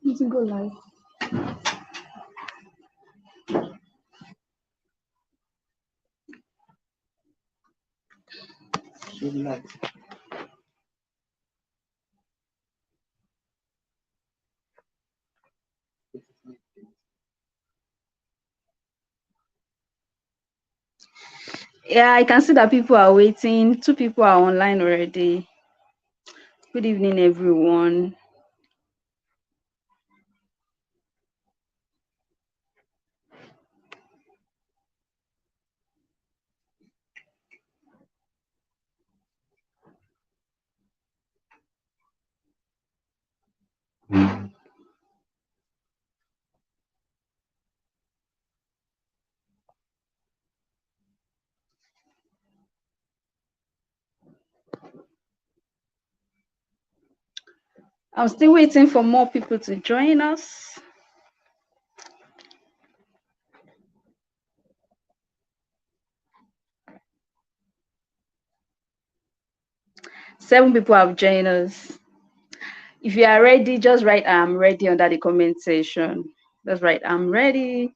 It's go live. Yeah, I can see that people are waiting. 2 people are online already. Good evening, everyone. I'm still waiting for more people to join us. Seven people have joined us. If you are ready, just write "I'm ready" under the comment section. Just write "I'm ready,"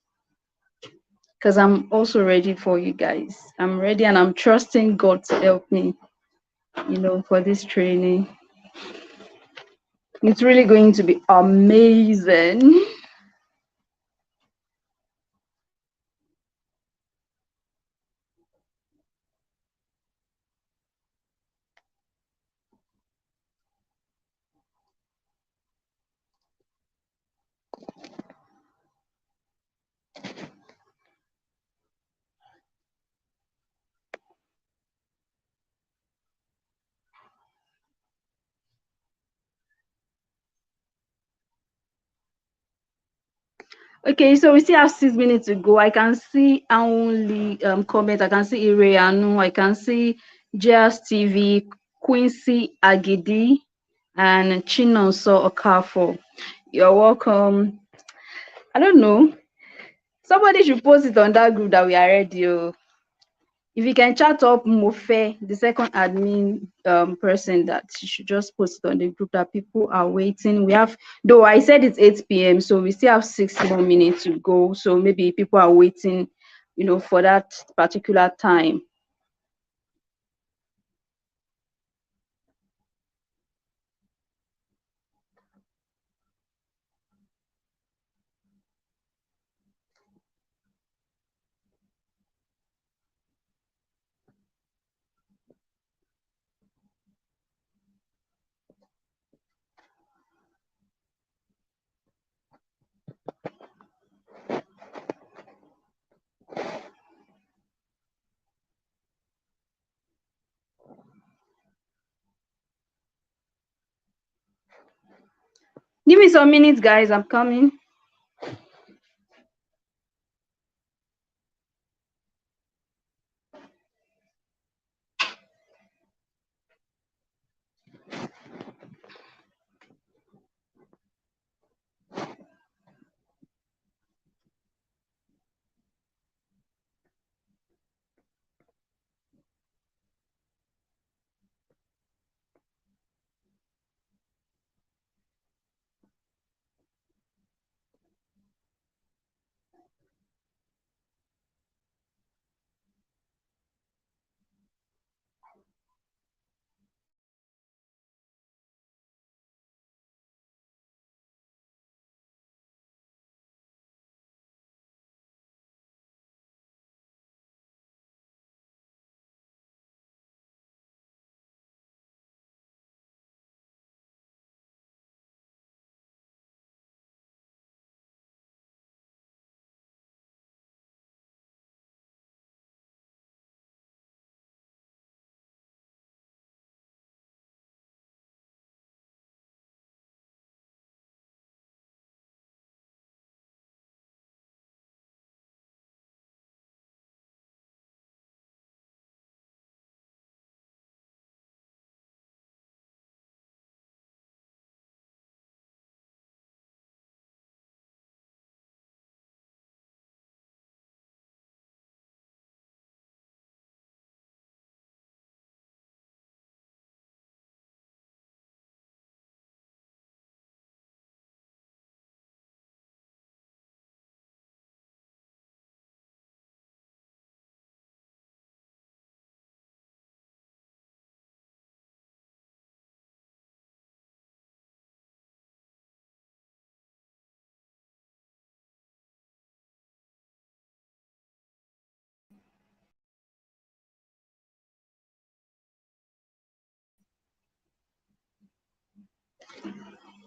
because I'm also ready for you guys. I'm ready and I'm trusting God to help me, for this training. It's really going to be amazing. Okay, so we still have 6 minutes to go. I can see only comment. I can see Ireanu. I can see JS TV, Quincy Agidi, and Chinonso Okafo. You're welcome. I don't know. Somebody should post it on that group that we are ready. If you can chat up Mofe, the second admin person, that you should just post it on the group that people are waiting. We have, though I said it's 8 p.m., so we still have 6 more minutes to go. So maybe people are waiting, for that particular time. Give me some minutes, guys. I'm coming.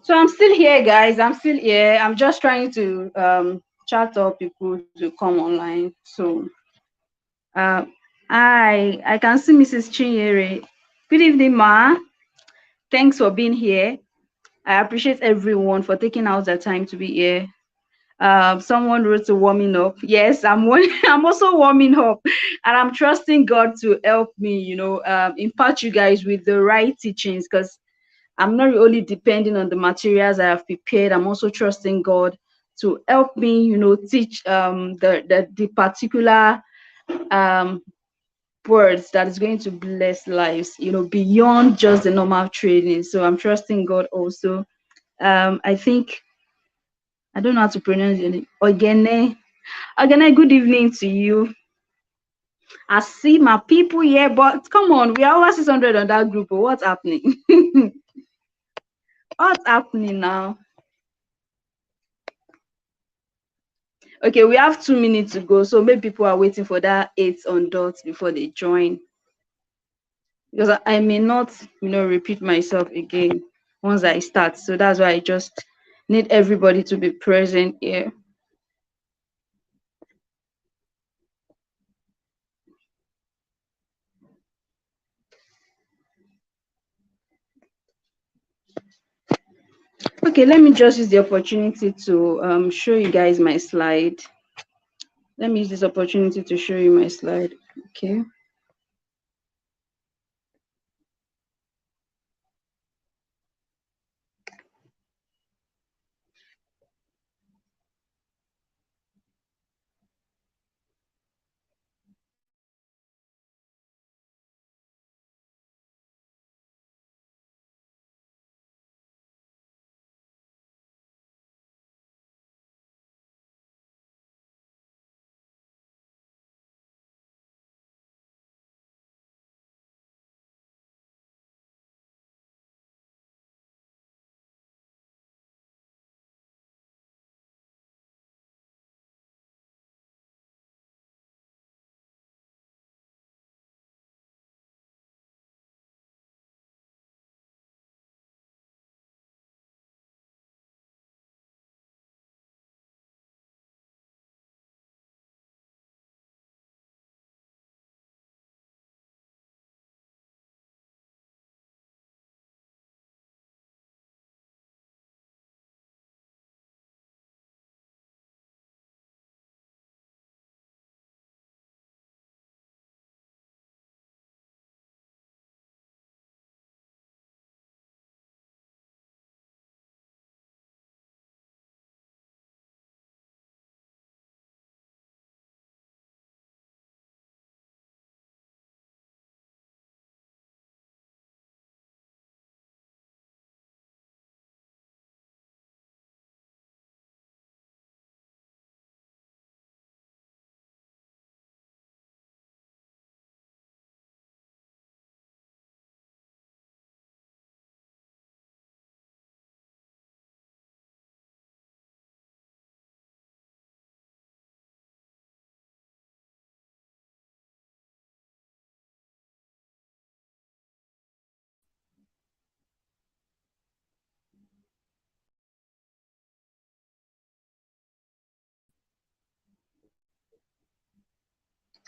So I'm still here, guys. I'm still here. I'm just trying to chat up people to come online. So uh, I can see Mrs. Chinyere. Good evening, Ma. Thanks for being here. I appreciate everyone for taking out their time to be here. Someone wrote to warming up. Yes, I'm also warming up, and I'm trusting God to help me. Impart you guys with the right teachings, because I'm not only depending on the materials I have prepared. I'm also trusting God to help me. Teach the particular um words that is going to bless lives. Beyond just the normal training. So I'm trusting God also. I think I don't know how to pronounce your name. Ogene. Ogene, good evening to you. I see my people here, but come on, we are over 600 on that group. What's happening? What's happening now? Okay, we have 2 minutes to go, so maybe people are waiting for that 8 on dots before they join. Because I may not, repeat myself again once I start. So that's why I just need everybody to be present here. Okay, let me just use the opportunity to show you guys my slide. Let me use this opportunity to show you my slide. Okay.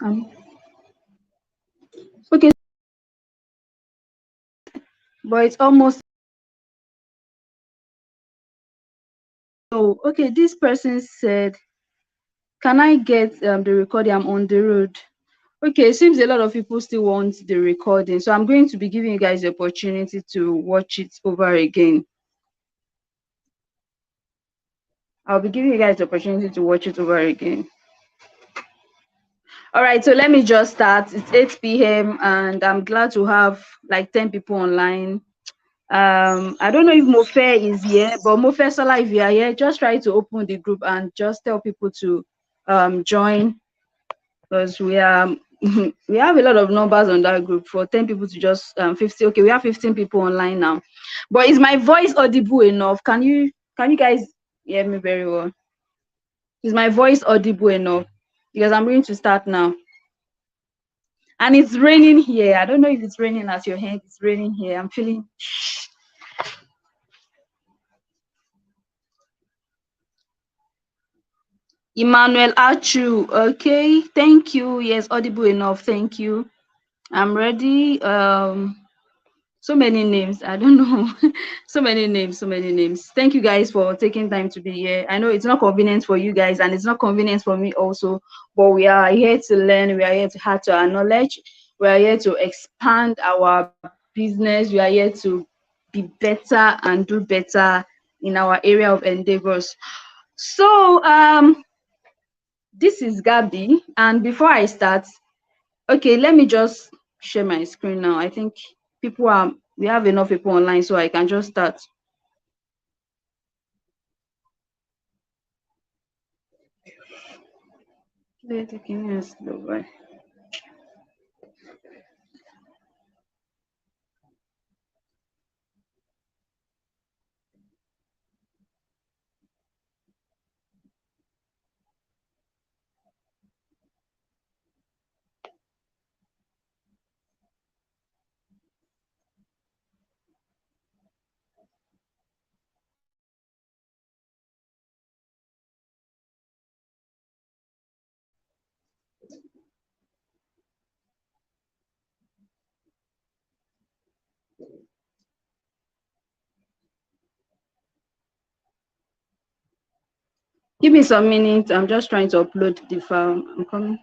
Um, okay, but it's almost. Oh, okay. This person said, "Can I get the recording? I'm on the road." Okay, it seems a lot of people still want the recording, so I'm going to be giving you guys the opportunity to watch it over again. I'll be giving you guys the opportunity to watch it over again. All right, so let me just start. It's 8 p.m. and I'm glad to have like 10 people online. I don't know if Mofe is here, but Mofe Salah, if you are here, just try to open the group and just tell people to join, because we are we have a lot of numbers on that group. For 10 people to just 50. Okay, we have 15 people online now. But is my voice audible enough? Can you guys hear me very well? Is my voice audible enough? Because I'm going to start now. And it's raining here. I don't know if it's raining at your hand. It's raining here. I'm feeling. Emmanuel Achu. Okay, thank you. Yes, audible enough. Thank you. I'm ready. So many names. I don't know. So many names. So many names. Thank you guys for taking time to be here. I know it's not convenient for you guys, and it's not convenient for me also. But we are here to learn. We are here to add to our knowledge. We are here to expand our business. We are here to be better and do better in our area of endeavors. So this is Gabby, and before I start, okay, let me just share my screen now. I think we have enough people online, so I can just start. Give me some minutes. I'm just trying to upload the file. I'm coming.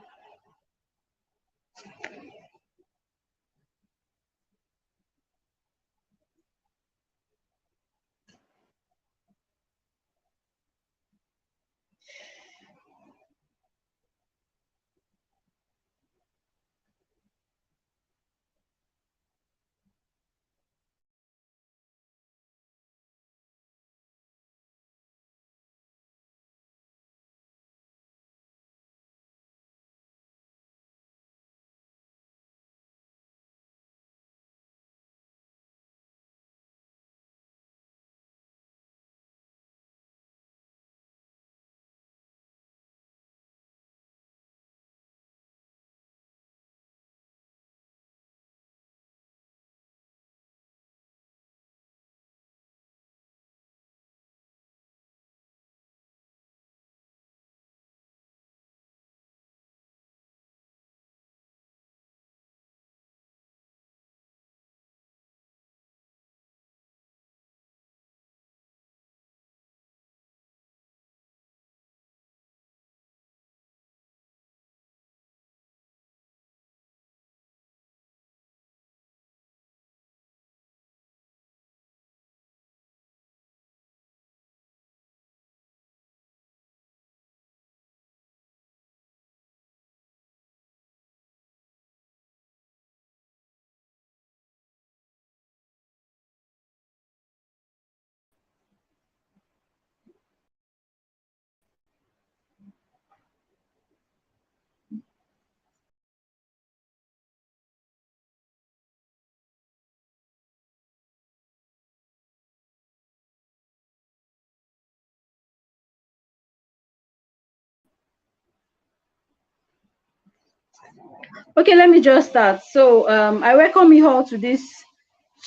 Okay, let me just start. So I welcome you all to this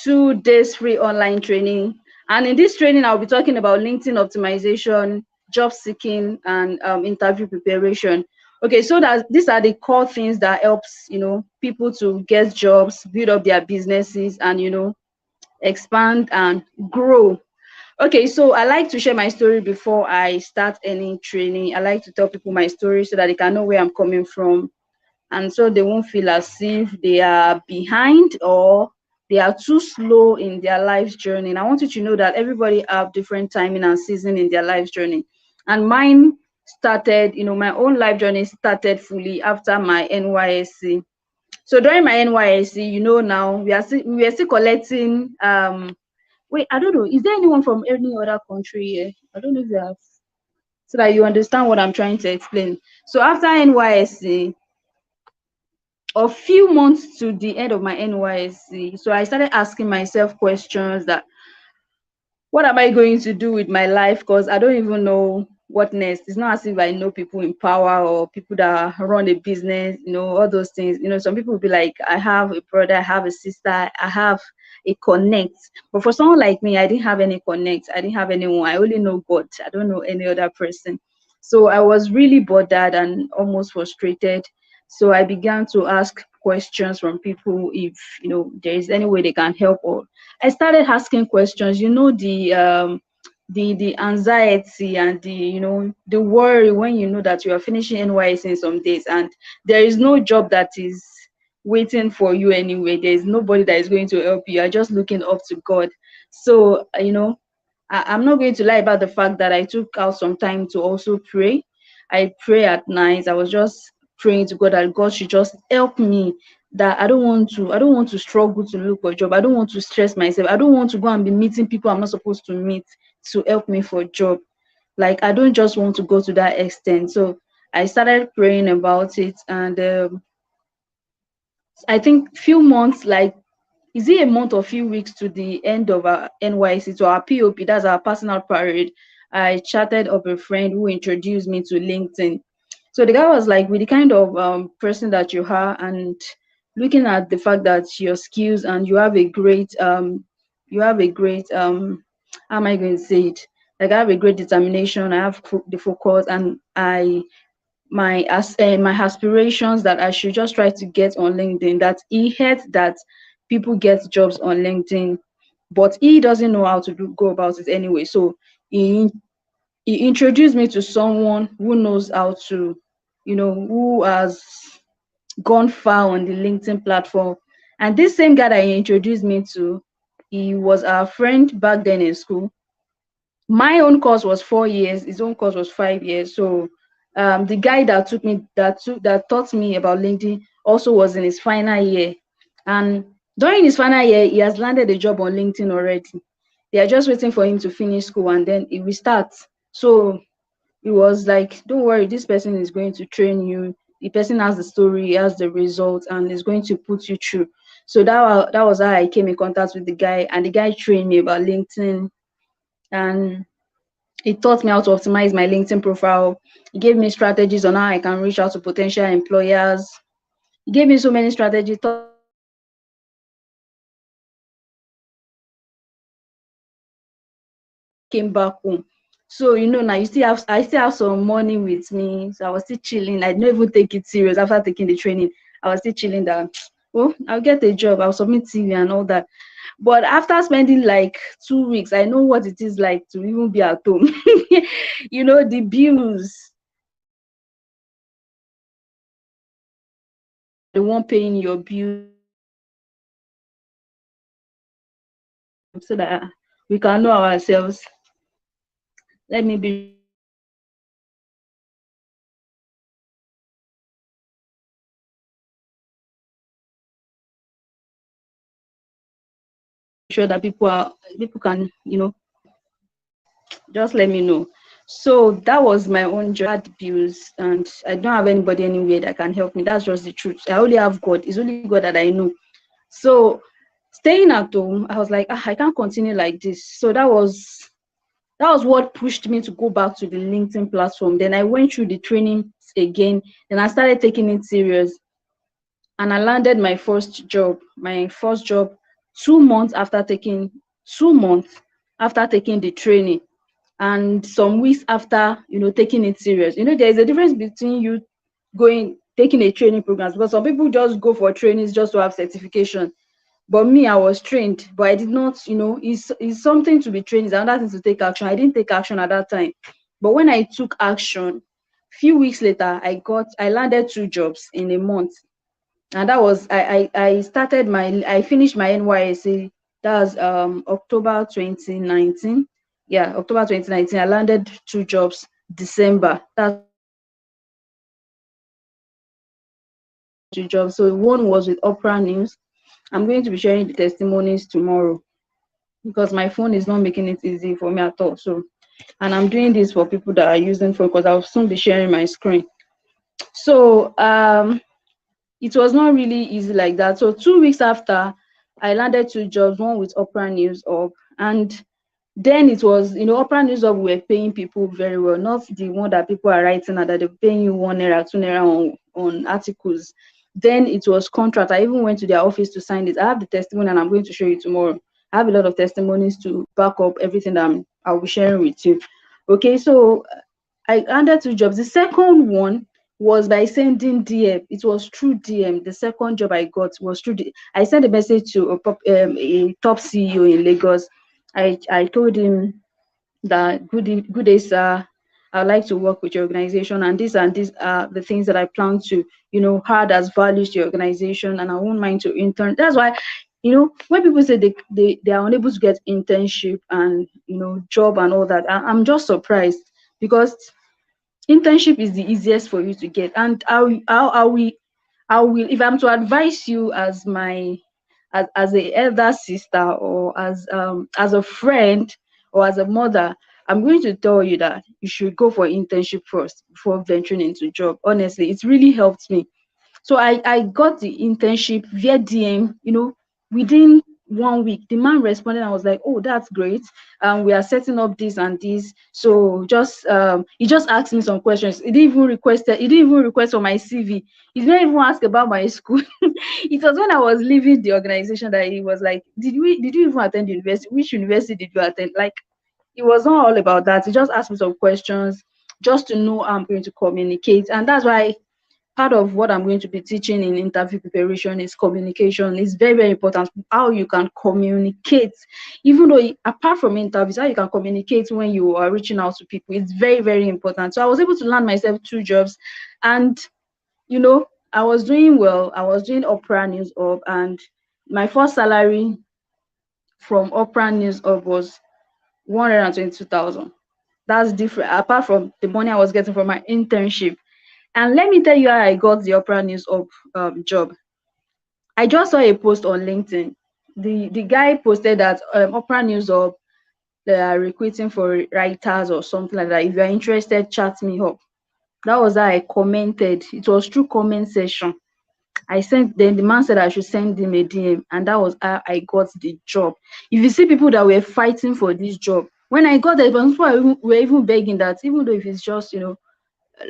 2 days free online training. And in this training, I'll be talking about LinkedIn optimization, job seeking, and interview preparation. Okay, so that these are the core things that helps people to get jobs, build up their businesses, and expand and grow. Okay, so I like to share my story before I start any training. I like to tell people my story so that they can know where I'm coming from, and so they won't feel as if they are behind or they are too slow in their life's journey. And I want you to know that everybody have different timing and season in their life's journey. And mine started, my own life journey started fully after my NYSC. So during my NYSC, now we are still collecting wait, I don't know, is there anyone from any other country here? I don't know if you have, so that you understand what I'm trying to explain. So after NYSC, a few months to the end of my NYSC, so I started asking myself questions that what am I going to do with my life? Because I don't even know what next. It's not as if I know people in power or people that run a business, all those things. Some people will be like, I have a brother, I have a sister, I have a connect. But for someone like me, I didn't have any connect. I didn't have anyone. I only know God. I don't know any other person. So I was really bothered and almost frustrated. So I began to ask questions from people if there is any way they can help. Or I started asking questions. The anxiety and the worry when you know that you are finishing NYS in some days and there is no job that is waiting for you anyway. There is nobody that is going to help you. You're just looking up to God. So I'm not going to lie about the fact that I took out some time to also pray. I pray at night. I was just praying to God that God should just help me. That I don't want to struggle to look for a job. I don't want to stress myself. I don't want to go and be meeting people I'm not supposed to meet to help me for a job. Like I don't just want to go to that extent. So I started praying about it, and I think few months, like is it a month or few weeks to the end of our NYC, to our POP, that's our personal parade, I chatted up a friend who introduced me to LinkedIn. So the guy was like, with the kind of person that you are, and looking at the fact that your skills and you have a great how am I going to say it? Like I have a great determination, I have the focus, and my aspirations that I should just try to get on LinkedIn. That he heard that people get jobs on LinkedIn, but he doesn't know how to go about it anyway. So he he introduced me to someone who knows how to, who has gone far on the LinkedIn platform. And this same guy that he introduced me to, he was our friend back then in school. My own course was 4 years, his own course was 5 years. So the guy that taught me about LinkedIn also was in his final year. And during his final year, he has landed a job on LinkedIn already. They are just waiting for him to finish school and then he will start. So it was like, don't worry, this person is going to train you. The person has the story, has the results, and is going to put you through. So that was how I came in contact with the guy, and the guy trained me about LinkedIn, and he taught me how to optimize my LinkedIn profile. He gave me strategies on how I can reach out to potential employers. He gave me so many strategies, came back home. So now I still have some money with me. So I was still chilling. I didn't even take it serious after taking the training. I was still chilling that oh, I'll get a job, I'll submit CV and all that. But after spending like 2 weeks, I know what it is like to even be at home. The bills, the one paying your bills, so that we can know ourselves. Let me be sure that people can, just let me know. So that was my own job. I had bills and I don't have anybody anywhere that can help me. That's just the truth. I only have God. It's only God that I know. So staying at home, I was like, I can't continue like this. So that was what pushed me to go back to the LinkedIn platform. Then I went through the training again, and I started taking it serious. And I landed my first job 2 months after taking 2 months after taking the training, and some weeks after taking it serious. There's a difference between you going taking a training program, because some people just go for trainings just to have certification. But me, I was trained, but I did not, it's something to be trained, it's another thing to take action. I didn't take action at that time. But when I took action, few weeks later, I landed 2 jobs in a month. And that was I finished my NYSA. That was October 2019. Yeah, October 2019. I landed 2 jobs December. That's 2 jobs. So one was with Opera News. I'm going to be sharing the testimonies tomorrow, because my phone is not making it easy for me at all. So, and I'm doing this for people that are using phone, because I'll soon be sharing my screen. So it was not really easy like that. So 2 weeks after, I landed 2 jobs, one with Opera News Up, and then it was, Opera News Up were paying people very well, not the one that people are writing that they're paying you 1 naira, 2 naira on articles. Then it was contract. I even went to their office to sign it. I have the testimony and I'm going to show you tomorrow. I have a lot of testimonies to back up everything that I'll be sharing with you. Okay, so I landed 2 jobs. The second one was by sending DM. It was through DM. The second job I got was through I sent a message to a top CEO in Lagos. I told him that good day, sir. I'd like to work with your organization, and these are the things that I plan to, add as values to your organization, and I won't mind to intern. That's why, when people say they are unable to get internship and job and all that, I'm just surprised, because internship is the easiest for you to get. And I will, if I'm to advise you as my as a elder sister, or as a friend, or as a mother, I'm going to tell you that you should go for internship first before venturing into job. Honestly, it's really helped me. So I got the internship via DM, within 1 week. The man responded. I was like, oh, that's great. We are setting up this and this. So just he just asked me some questions. He didn't even request for my CV. He didn't even ask about my school. It was when I was leaving the organization that he was like, did you even attend university? Which university did you attend? Like, it was not all about that. He just asked me some questions just to know how I'm going to communicate. And that's why part of what I'm going to be teaching in interview preparation is communication. It's very, very important how you can communicate, even though apart from interviews, how you can communicate when you are reaching out to people. It's very, very important. So I was able to land myself 2 jobs, and you know, I was doing well. I was doing Opera News Up, and my first salary from Opera News Up was 122,000. That's different, apart from the money I was getting from my internship. And let me tell you how I got the Opera News Up job. I just saw a post on LinkedIn. The guy posted that Opera News Up, they are recruiting for writers or something like that. If you are interested, chat me up. That was how I commented. It was through comment section. I sent, then the man said I should send him a DM, and that was how I got the job. If you see people that were fighting for this job, when I got it, people were even begging that, even though if it's just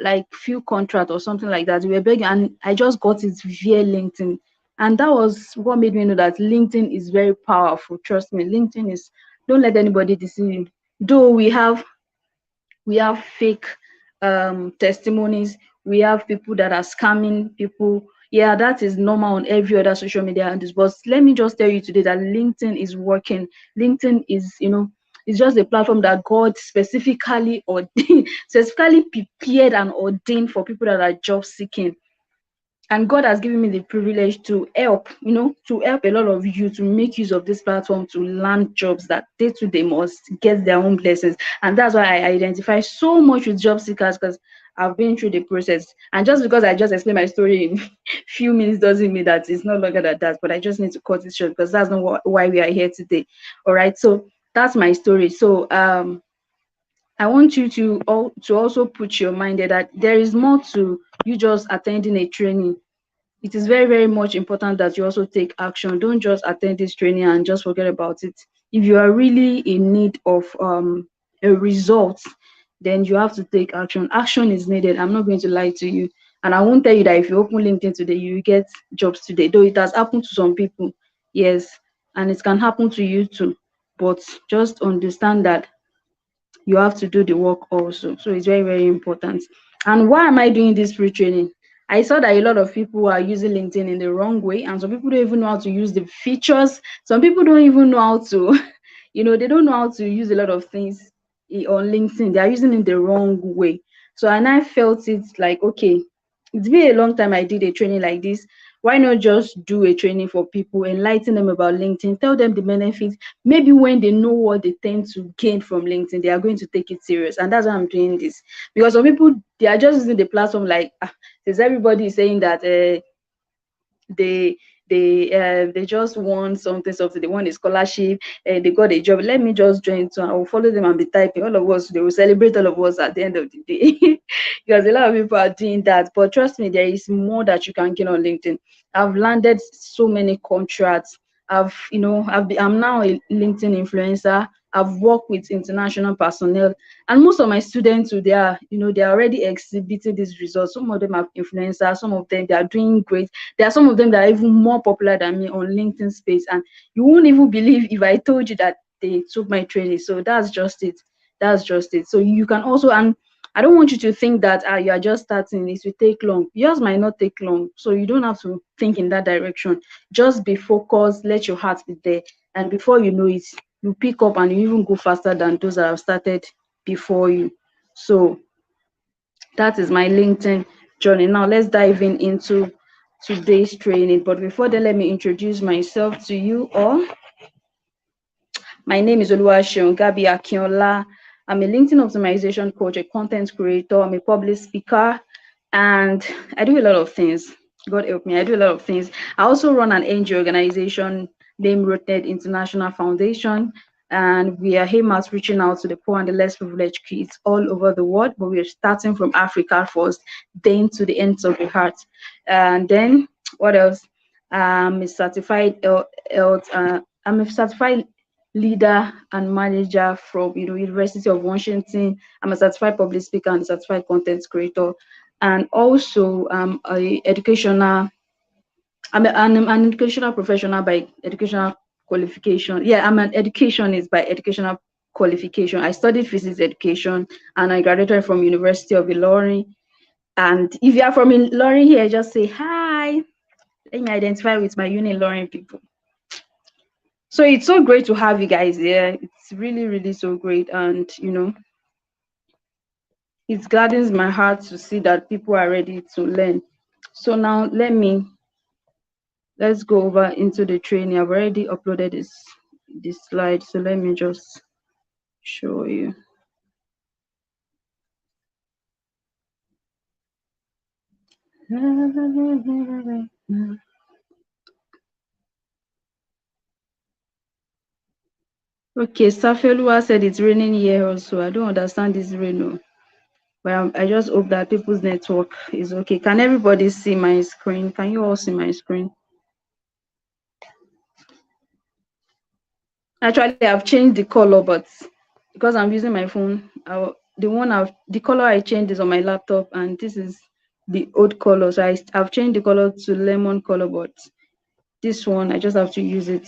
like few contract or something like that, we were begging, and I just got it via LinkedIn. And that was what made me know that LinkedIn is very powerful. Trust me, LinkedIn is, don't let anybody deceive you. Though we have fake testimonies, we have people that are scamming people. Yeah, that is normal on every other social media handles. But let me just tell you today that LinkedIn is working. LinkedIn is, it's just a platform that God specifically ordained, specifically prepared and ordained for people that are job seeking. And God has given me the privilege to help, to help a lot of you to make use of this platform to land jobs that they too they must get their own blessings. And that's why I identify so much with job seekers, because I've been through the process. And just because I just explained my story in few minutes doesn't mean that it's no longer than that. But I just need to cut it short, because that's not why we are here today. All right. So that's my story. So I want you to also put your mind there that there is more to you just attending a training. It is very, very much important that you also take action. Don't just attend this training and just forget about it. If you are really in need of a result, then you have to take action. Action is needed. I'm not going to lie to you. And I won't tell you that if you open LinkedIn today, you will get jobs today. Though it has happened to some people, yes, and it can happen to you too. But just understand that you have to do the work also. So it's very, very important. And why am I doing this free training? I saw that a lot of people are using LinkedIn in the wrong way, and some people don't even know how to use the features. Some people don't even know how to, they don't know how to use a lot of things on LinkedIn. They are using it the wrong way. So, and I felt it like, okay, it's been a long time I did a training like this. Why not just do a training for people, enlighten them about LinkedIn, tell them the benefits. Maybe when they know what they tend to gain from LinkedIn, they are going to take it serious. And that's why I'm doing this. Because some people, they are just using the platform like, since everybody is saying that they they just want something, they want a scholarship, they got a job, let me just join. So I will follow them and be typing. All of us, they will celebrate all of us at the end of the day. Because a lot of people are doing that. But trust me, there is more that you can get on LinkedIn. I've landed so many contracts. I'm now a LinkedIn influencer. I've worked with international personnel, and most of my students too, they are already exhibiting these results. Some of them are influencers, some of them they are doing great. There are some of them that are even more popular than me on LinkedIn space, and you won't even believe if I told you that they took my training. So that's just it. That's just it. So you can also, and I don't want you to think that you are just starting, it will take long. Yours might not take long, so you don't have to think in that direction. Just be focused, let your heart be there, and before you know it, you pick up and you even go faster than those that have started before you. So that is my LinkedIn journey. Now let's dive into today's training. But before that, let me introduce myself to you all. My name is Oluwaseun Gabi Akinola. I'm a LinkedIn optimization coach, a content creator, I'm a public speaker, and I do a lot of things. God help me, I do a lot of things. I also run an NGO organization named Rooted International Foundation, and we are aiming at reaching out to the poor and the less privileged kids all over the world, but we're starting from Africa first, then to the ends of the heart. And then, what else? I'm a certified health, I'm a certified leader and manager from University of Washington. I'm a certified public speaker and a certified content creator, and also a educational. I'm an educational professional by educational qualification. Yeah, I'm an educationist by educational qualification. I studied physics education and I graduated from University of Ilorin. And if you are from Ilorin here, just say hi. Let me identify with my uni Ilorin people. So it's so great to have you guys here. It's really, really so great. And, it gladdens my heart to see that people are ready to learn. So now let's go over into the training. I've already uploaded this slide. So let me just show you. Okay, Safelua said it's raining here also. I don't understand this rain. But I just hope that people's network is okay. Can everybody see my screen? Can you all see my screen? Actually, I've changed the color, but because I'm using my phone, the color I changed is on my laptop, and this is the old color. So I've changed the color to lemon color, but this one I just have to use it.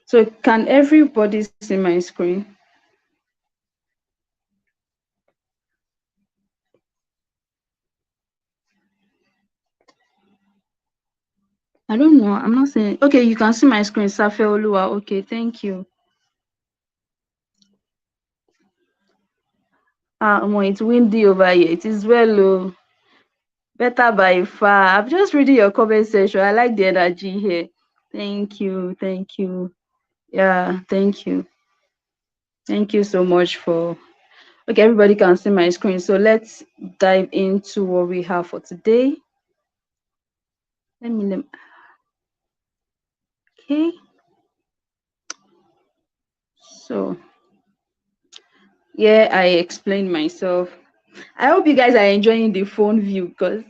So can everybody see my screen? I don't know. I'm not saying. Okay, you can see my screen, Safe Olua. Okay, thank you. It's windy over here. It is well. Better by far. I'm just reading your comment section. I like the energy here. Thank you. Thank you. Yeah, thank you. Thank you so much for. Okay, everybody can see my screen. So let's dive into what we have for today. Okay. So yeah, I explained myself. I hope you guys are enjoying the phone view because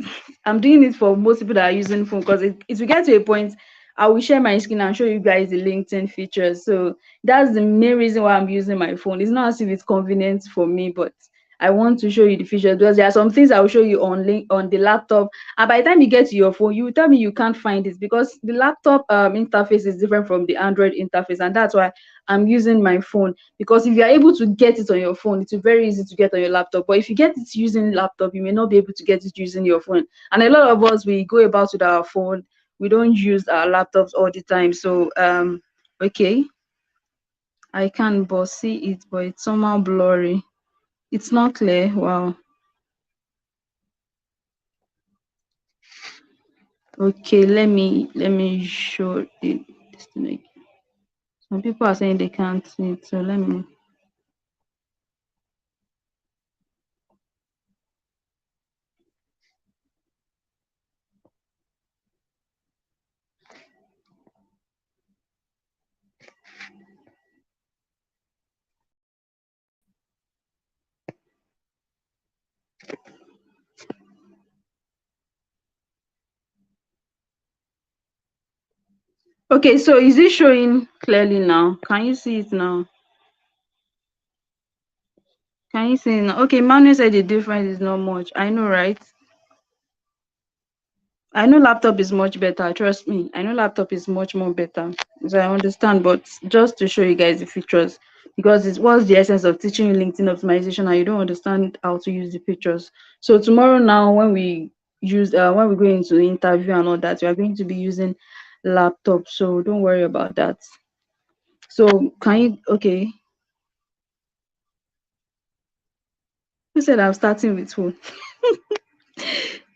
I'm doing it for most people that are using phone because it will get to a point I will share my screen and show you guys the LinkedIn features. So that's the main reason why I'm using my phone. It's not as if it's convenient for me, but I want to show you the features because there are some things I will show you on the laptop. And by the time you get to your phone, you will tell me you can't find it because the laptop interface is different from the Android interface. And that's why I'm using my phone, because if you're able to get it on your phone, it's very easy to get on your laptop. But if you get it using laptop, you may not be able to get it using your phone. And a lot of us, we go about with our phone. We don't use our laptops all the time. So okay, I can but see it, but it's somehow blurry. It's not clear. Wow. Okay, let me show it. Some people are saying they can't see it, so let me. Okay, so is it showing clearly now? Can you see it now? Can you see it now? Okay, Manuel said the difference is not much. I know, right? I know laptop is much better. Trust me. I know laptop is much more better. So I understand, but just to show you guys the features. because it was the essence of teaching you LinkedIn optimization and you don't understand how to use the pictures. So tomorrow now when we go into the interview and all that, we are going to be using laptop. So don't worry about that. So can you okay? Who said I'm starting with who?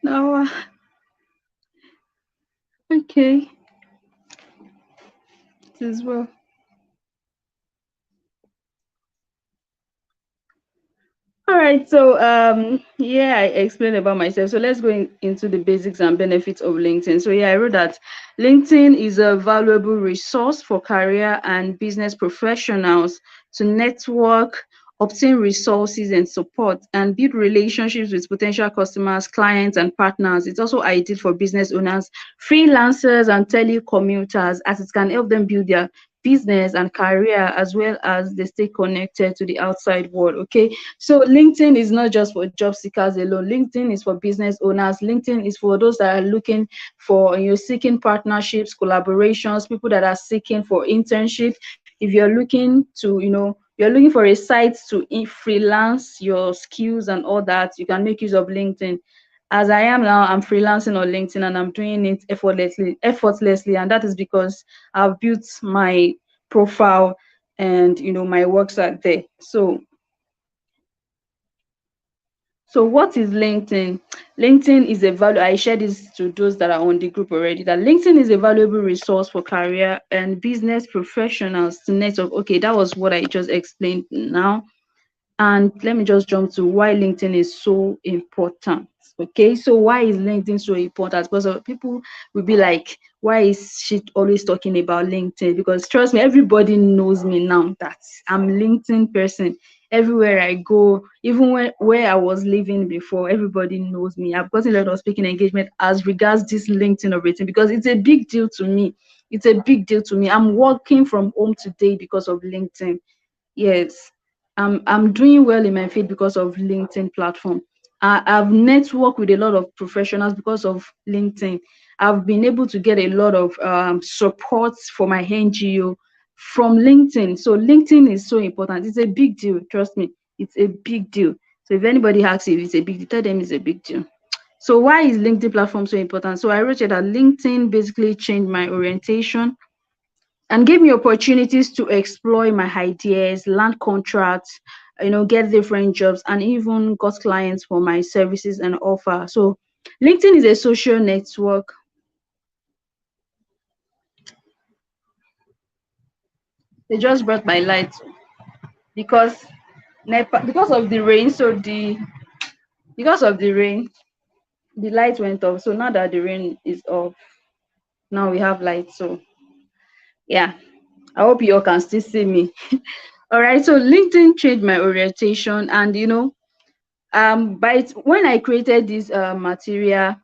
No, okay, it is well. All right, so yeah, I explained about myself. So let's go into the basics and benefits of LinkedIn. So yeah, I wrote that LinkedIn is a valuable resource for career and business professionals to network, obtain resources and support, and build relationships with potential customers, clients, and partners. It's also ideal for business owners, freelancers, and telecommuters as it can help them build their business and career as well as they stay connected to the outside world. Okay, so LinkedIn is not just for job seekers alone. LinkedIn is for business owners. LinkedIn is for those that are looking for, seeking partnerships, collaborations, people that are seeking for internship. If you're looking to, you're looking for a site to freelance your skills and all that, you can make use of LinkedIn. As I am now, I'm freelancing on LinkedIn and I'm doing it effortlessly, and that is because I've built my profile and my works are there. So what is LinkedIn? LinkedIn is a value. I share this to those that are on the group already. That LinkedIn is a valuable resource for career and business professionals to network. Okay, that was what I just explained now. And let me just jump to why LinkedIn is so important. Okay, so why is LinkedIn so important? Because people will be like, why is she always talking about LinkedIn? Because trust me, everybody knows me now that I'm LinkedIn person. Everywhere I go, even where I was living before, everybody knows me. I've gotten a lot of speaking engagement as regards this LinkedIn operating because it's a big deal to me. It's a big deal to me. I'm working from home today because of LinkedIn. Yes, I'm doing well in my field because of LinkedIn platform. I've networked with a lot of professionals because of LinkedIn. I've been able to get a lot of support for my NGO from LinkedIn. So LinkedIn is so important. It's a big deal. Trust me, it's a big deal. So if anybody asks you if it's a big deal, tell them it's a big deal. So why is LinkedIn platform so important? So I wrote it that LinkedIn basically changed my orientation and gave me opportunities to explore my ideas, land contracts, get different jobs, and even got clients for my services and offer. So LinkedIn is a social network. They just brought my light because because of the rain. So the because of the rain, the light went off. So now that the rain is off, now we have light. So yeah, I hope you all can still see me. All right. So LinkedIn changed my orientation, and when I created this material,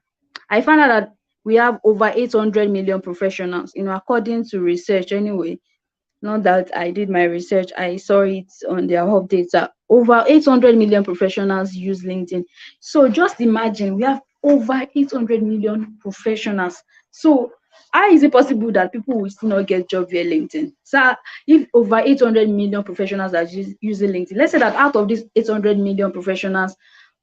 I found out that we have over 800 million professionals, according to research anyway. Not that I did my research, I saw it on their hub data. Over 800 million professionals use LinkedIn. So just imagine we have over 800 million professionals. So how is it possible that people will still not get job via LinkedIn? So if over 800 million professionals are using LinkedIn, let's say that out of these 800 million professionals,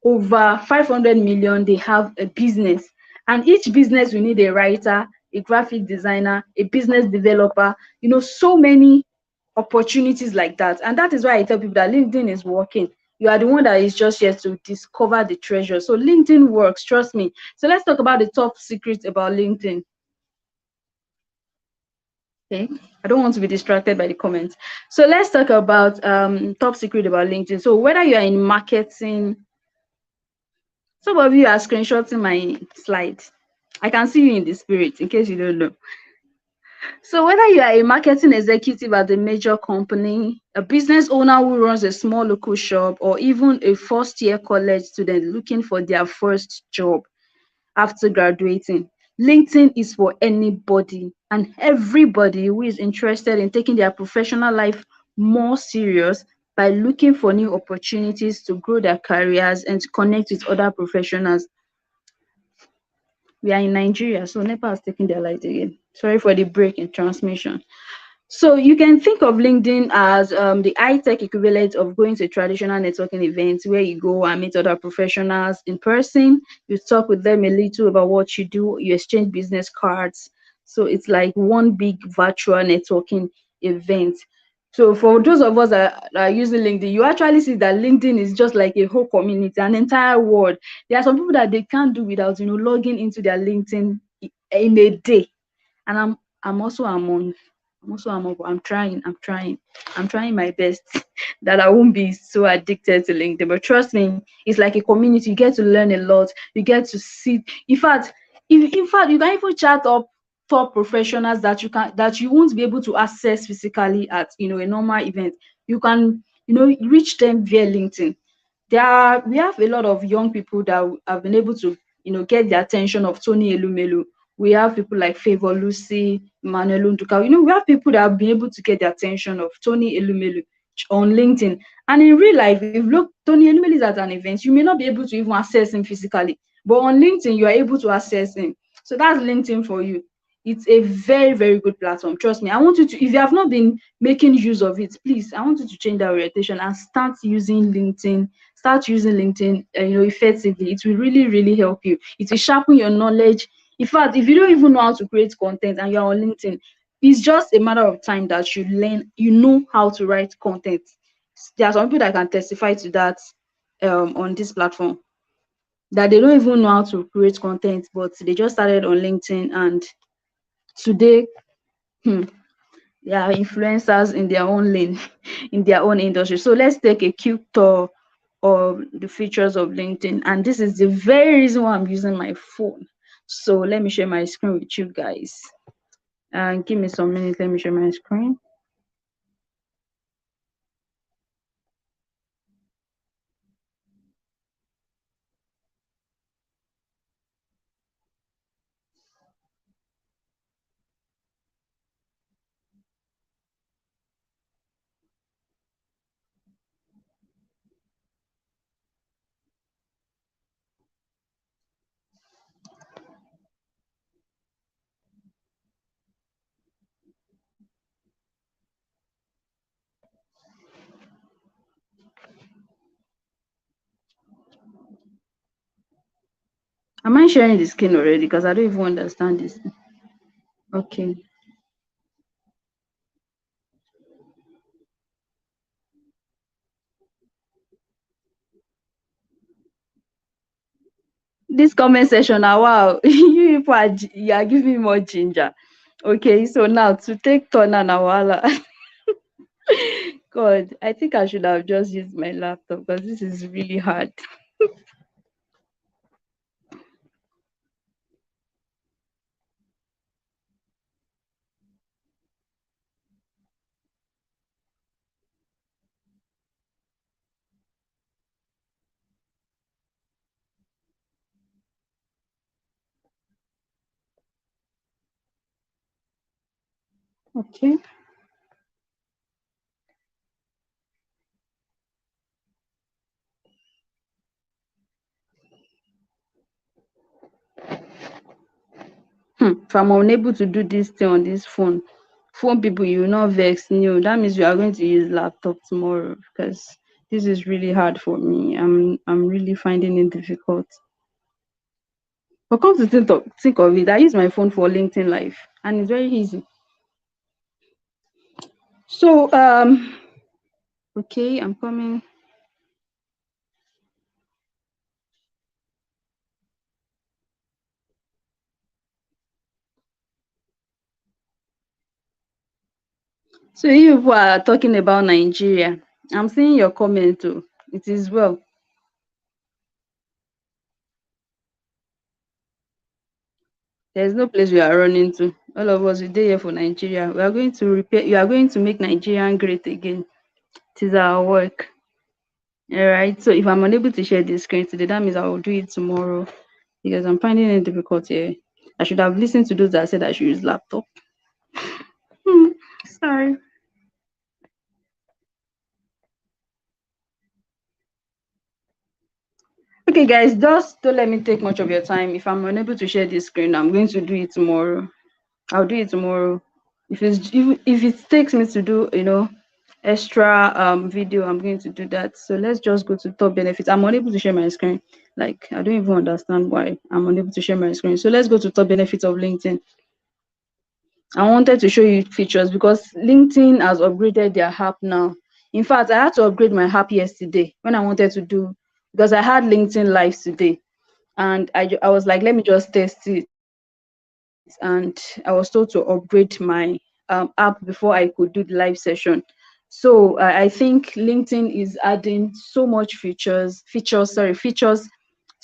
over 500 million, they have a business. And each business will need a writer, a graphic designer, a business developer, so many opportunities like that. And that is why I tell people that LinkedIn is working. You are the one that is just yet to discover the treasure. So LinkedIn works, trust me. So let's talk about the top secrets about LinkedIn. Okay, I don't want to be distracted by the comments. So let's talk about top secret about LinkedIn. So whether you are in marketing, some of you are screenshotting my slide. I can see you in the spirit, in case you don't know. So whether you are a marketing executive at a major company, a business owner who runs a small local shop, or even a first-year college student looking for their first job after graduating, LinkedIn is for anybody and everybody who is interested in taking their professional life more serious by looking for new opportunities to grow their careers and to connect with other professionals. We are in Nigeria, so NEPA has taken their light again. Sorry for the break in transmission. So you can think of LinkedIn as the high-tech equivalent of going to a traditional networking event where you go and meet other professionals in person. You talk with them a little about what you do. You exchange business cards. So it's like one big virtual networking event. So for those of us that are using LinkedIn, you actually see that LinkedIn is just like a whole community, an entire world. There are some people that they can't do without logging into their LinkedIn in a day, and I'm also among. I'm trying. I'm trying my best that I won't be so addicted to LinkedIn. But trust me, it's like a community. You get to learn a lot. You get to see. In fact, you can even chat up top professionals that you won't be able to access physically at a normal event. You can reach them via LinkedIn. We have a lot of young people that have been able to get the attention of Tony Elumelu. We have people like Favor Lucy, Manuel Nduka. We have people that have been able to get the attention of Tony Elumelu on LinkedIn. And in real life, if look, Tony Elumelu is at an event, you may not be able to even access him physically. But on LinkedIn, you are able to access him. So that's LinkedIn for you. It's a very, very good platform. Trust me. I want you to, if you have not been making use of it, please, I want you to change that orientation and start using LinkedIn. Start using LinkedIn, effectively. It will really, really help you. It will sharpen your knowledge. In fact, if you don't even know how to create content and you're on LinkedIn, it's just a matter of time that you learn, how to write content. There are some people that can testify to that on this platform, that they don't even know how to create content, but they just started on LinkedIn, and today, hmm, they are influencers in their own lane, in their own industry. So let's take a quick tour of the features of LinkedIn. And this is the very reason why I'm using my phone. So let me share my screen with you guys. And give me some minutes. Let me share my screen. Am I sharing the screen already? Because I don't even understand this. Okay. This comment section now, wow, you people you are giving me more ginger. Okay, so now to take turn and awala. God, I think I should have just used my laptop because this is really hard. Okay. If I'm unable to do this thing on this phone people, you will not vex. No, that means you are going to use laptop tomorrow because this is really hard for me. I'm really finding it difficult. But come to think of it, I use my phone for LinkedIn Live and it's very easy. So okay, I'm coming. So you people are talking about Nigeria. I'm seeing your comment too. It is well. There's no place we are running to. All of us, we dey here for Nigeria. We are going to repair. You are going to make Nigeria great again. It is our work. All right. So if I'm unable to share this screen today, that means I will do it tomorrow because I'm finding it difficult here. I should have listened to those that said I should use laptop. Hmm, sorry. Okay, guys, just don't let me take much of your time. If I'm unable to share this screen, I'm going to do it tomorrow. I'll do it tomorrow. If it takes me to do, extra video, I'm going to do that. So let's just go to top benefits. I'm unable to share my screen. Like, I don't even understand why I'm unable to share my screen. So let's go to top benefits of LinkedIn. I wanted to show you features because LinkedIn has upgraded their app now. In fact, I had to upgrade my app yesterday when I wanted to do, because I had LinkedIn Live today, and I was like, let me just test it, and I was told to upgrade my app before I could do the live session. So I think LinkedIn is adding so much features to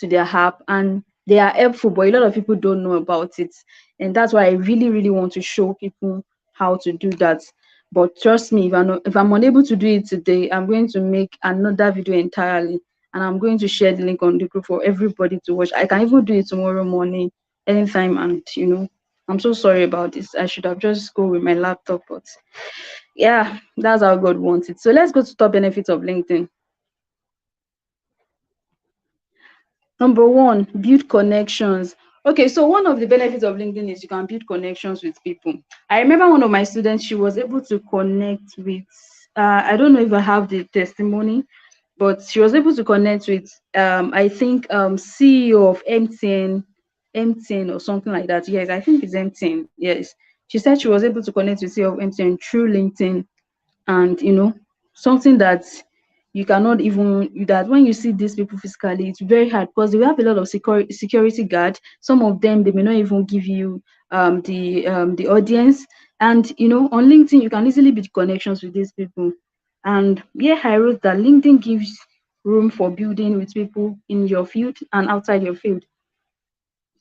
their app, and they are helpful, but a lot of people don't know about it, and that's why I really, really want to show people how to do that. But trust me, if I'm unable to do it today, I'm going to make another video entirely, and I'm going to share the link on the group for everybody to watch. I can even do it tomorrow morning, anytime, and I'm so sorry about this. I should have just go with my laptop, but yeah, that's how God wants it. So let's go to top benefits of LinkedIn. Number one, build connections. Okay, so one of the benefits of LinkedIn is you can build connections with people. I remember one of my students, she was able to connect with, I don't know if I have the testimony, but she was able to connect with, I think, CEO of MTN or something like that. Yes, I think it's MTN. Yes. She said she was able to connect with CEO of MTN through LinkedIn, and something that you cannot even, that when you see these people physically, it's very hard because they will have a lot of security guard. Some of them, they may not even give you the audience. And on LinkedIn you can easily build connections with these people. And yeah, I wrote that LinkedIn gives room for building with people in your field and outside your field.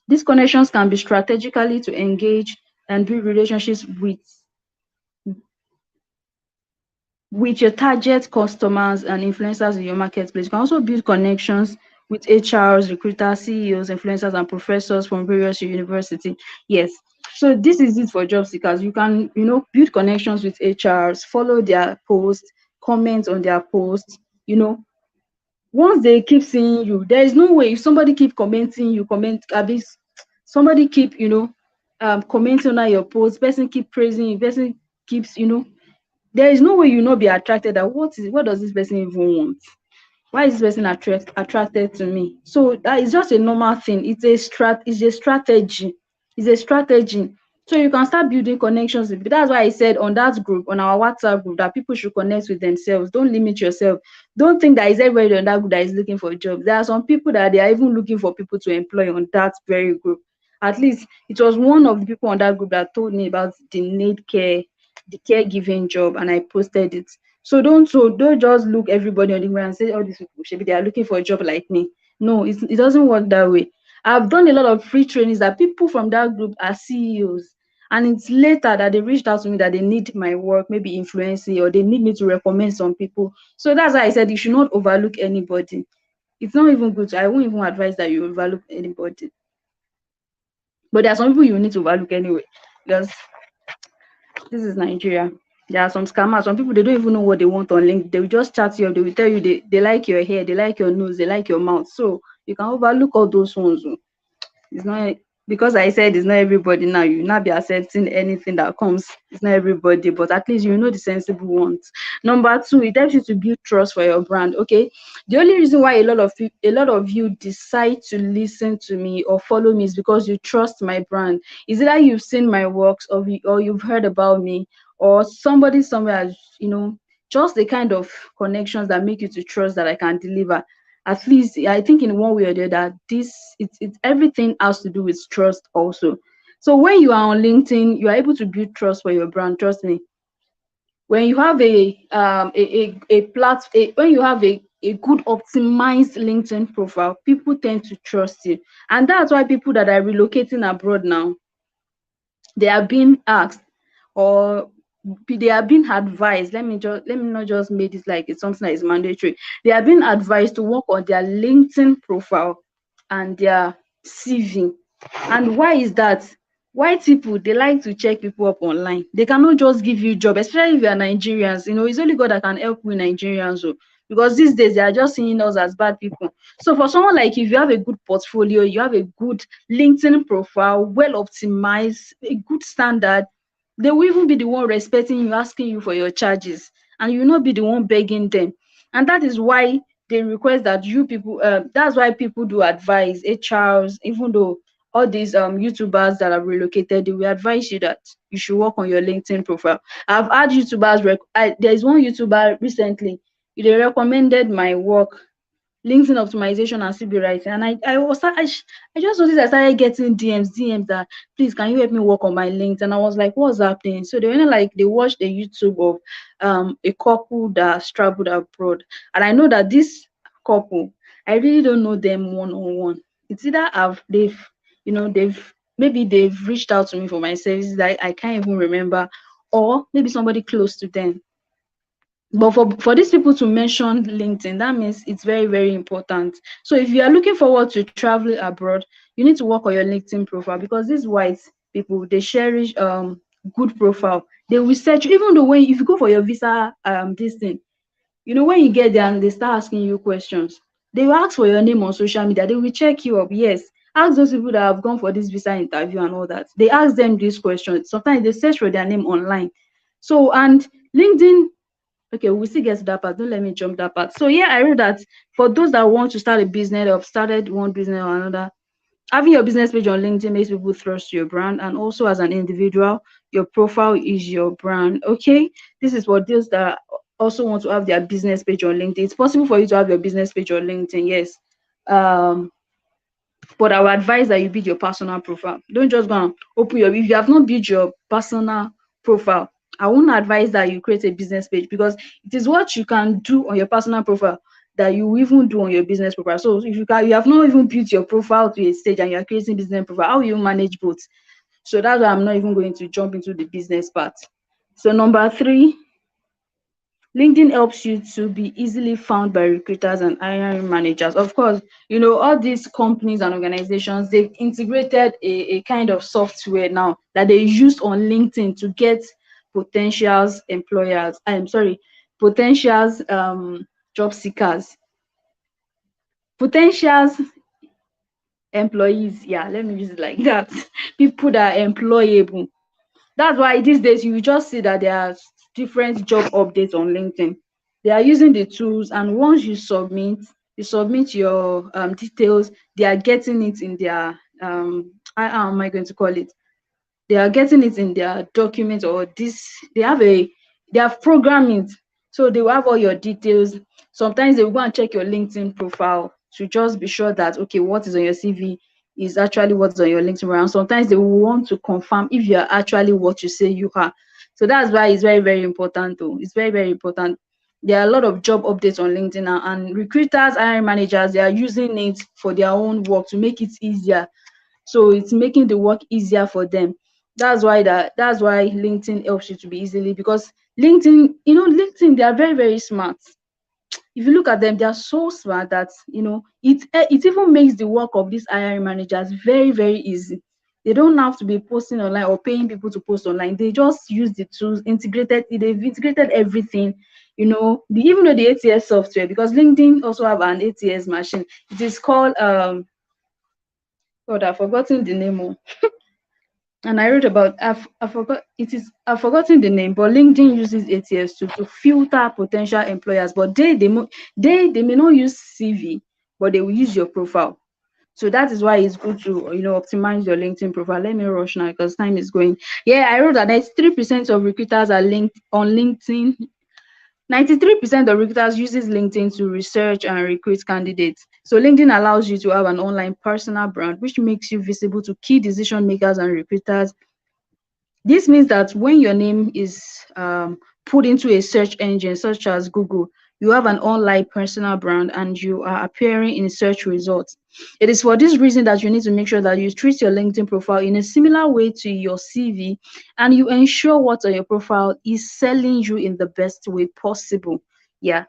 These connections can be strategically to engage and build relationships with your target customers and influencers in your marketplace. You can also build connections with HRs, recruiters, CEOs, influencers, and professors from various universities. Yes. So this is it for job seekers. You can, build connections with HRs, follow their posts, comment on their posts. Once they keep seeing you, there is no way, if somebody keep commenting, you comment, somebody keep, commenting on your post, person keep praising you, person keeps, there is no way you not be attracted. That what does this person even want? Why is this person attracted to me? So that is just a normal thing. It's a strategy. It's a strategy. So you can start building connections. That's why I said on that group, on our WhatsApp group, that people should connect with themselves. Don't limit yourself. Don't think that is everybody on that group that is looking for a job. There are some people that they are even looking for people to employ on that very group. At least it was one of the people on that group that told me about the caregiving job, and I posted it. So don't just look everybody on the ground and say, oh, these people should be, they are looking for a job like me. No, it doesn't work that way. I've done a lot of free trainings that people from that group are CEOs, and it's later that they reached out to me that they need my work, maybe influencing, or they need me to recommend some people. So that's why I said you should not overlook anybody. It's not even good. I won't even advise that you overlook anybody. But there are some people you need to overlook anyway, because this is Nigeria. There are some scammers. Some people, they don't even know what they want on LinkedIn. They will just chat you up. They will tell you they like your hair, they like your nose, they like your mouth. So you can overlook all those ones. Oh. It's not, because I said it's not everybody now. You not be accepting anything that comes. It's not everybody, but at least you know the sensible ones. Number two, it helps you to build trust for your brand. Okay. The only reason why a lot of you decide to listen to me or follow me is because you trust my brand. Is it that you've seen my works, or you've heard about me, or somebody somewhere has, just the kind of connections that make you to trust that I can deliver. At least I think in one way or the other, it's everything has to do with trust also. So when you are on LinkedIn, you are able to build trust for your brand. Trust me. When you have when you have a good optimized LinkedIn profile, people tend to trust you. And that's why people that are relocating abroad now, they are being asked, or they are being advised, let me not just make it like it's something that is mandatory. They are being advised to work on their LinkedIn profile and their CV. And why is that? White people, they like to check people up online. They cannot just give you job, especially if you are Nigerians. It's only God that can help you Nigerians. So because these days they are just seeing us as bad people. So for someone like, if you have a good portfolio, you have a good LinkedIn profile, well optimized, a good standard, They will even be the one respecting you, asking you for your charges, and you will not be the one begging them. And that is why they request that you people, that's why people do advise HRs, even though all these YouTubers that are relocated, they will advise you that you should work on your LinkedIn profile. I've had YouTubers, there's one YouTuber recently, they recommended my work, LinkedIn optimization and CB writing. And I just noticed I started getting DMs that, please, can you help me work on my LinkedIn? And I was like, what's happening? So they went like, they watched a YouTube of a couple that traveled abroad. And I know that this couple, I really don't know them one on one. It's either they've reached out to me for my services that I can't even remember, or maybe somebody close to them. But for these people to mention LinkedIn, that means it's very, very important. So if you are looking forward to traveling abroad, you need to work on your LinkedIn profile, because these white people, they cherish good profile. They will search, even though when if you go for your visa this thing, when you get there and they start asking you questions, they will ask for your name on social media. They will check you up. Yes, ask those people that have gone for this visa interview and all that. They ask them these questions. Sometimes they search for their name online. So, and LinkedIn, okay, we'll still get to that part. Don't let me jump that part. So yeah, I read that for those that want to start a business or started one business or another, having your business page on LinkedIn makes people trust your brand. And also as an individual, your profile is your brand. Okay, this is for those that also want to have their business page on LinkedIn. It's possible for you to have your business page on LinkedIn, yes. Um, but I would advise that you build your personal profile. Don't just go and open your, if you have not built your personal profile, I won't advise that you create a business page, because it is what you can do on your personal profile that you even do on your business profile. So if you have not even built your profile to a stage and you are creating business profile, how will you manage both? So that's why I'm not even going to jump into the business part. So number 3, LinkedIn helps you to be easily found by recruiters and hiring managers. Of course, all these companies and organizations, they've integrated a kind of software now that they use on LinkedIn to get potentials employers, I'm sorry, potentials job seekers, potentials employees. Yeah, let me use it like that. People that are employable. That's why these days you just see that there are different job updates on LinkedIn. They are using the tools, and once you submit your details, they are getting it in their how am I going to call it? They are getting it in their document, or this they have programming. So they will have all your details. Sometimes they will go and check your LinkedIn profile to just be sure that, okay, what is on your CV is actually what's on your LinkedIn profile. And sometimes they will want to confirm if you are actually what you say you are. So that's why it's very, very important though. It's very, very important. There are a lot of job updates on LinkedIn now, and recruiters, hiring managers, they are using it for their own work to make it easier. So it's making the work easier for them. That's why LinkedIn helps you to be easily, because LinkedIn, they are very, very smart. If you look at them, they are so smart that it even makes the work of these hiring managers very, very easy. They don't have to be posting online or paying people to post online. They just use the tools integrated. They've integrated everything. Even though the ATS software, because LinkedIn also have an ATS machine. It is called God, I've forgotten the name. And I wrote about I've forgotten the name, but LinkedIn uses ATS to filter potential employers. But they may not use CV, but they will use your profile. So that is why it's good to optimize your LinkedIn profile. Let me rush now because time is going. Yeah, I wrote that 93% of recruiters are linked on LinkedIn. 93% of recruiters uses LinkedIn to research and recruit candidates. So LinkedIn allows you to have an online personal brand, which makes you visible to key decision makers and recruiters. This means that when your name is put into a search engine such as Google, you have an online personal brand and you are appearing in search results. It is for this reason that you need to make sure that you treat your LinkedIn profile in a similar way to your CV, and you ensure what's on your profile is selling you in the best way possible. Yeah.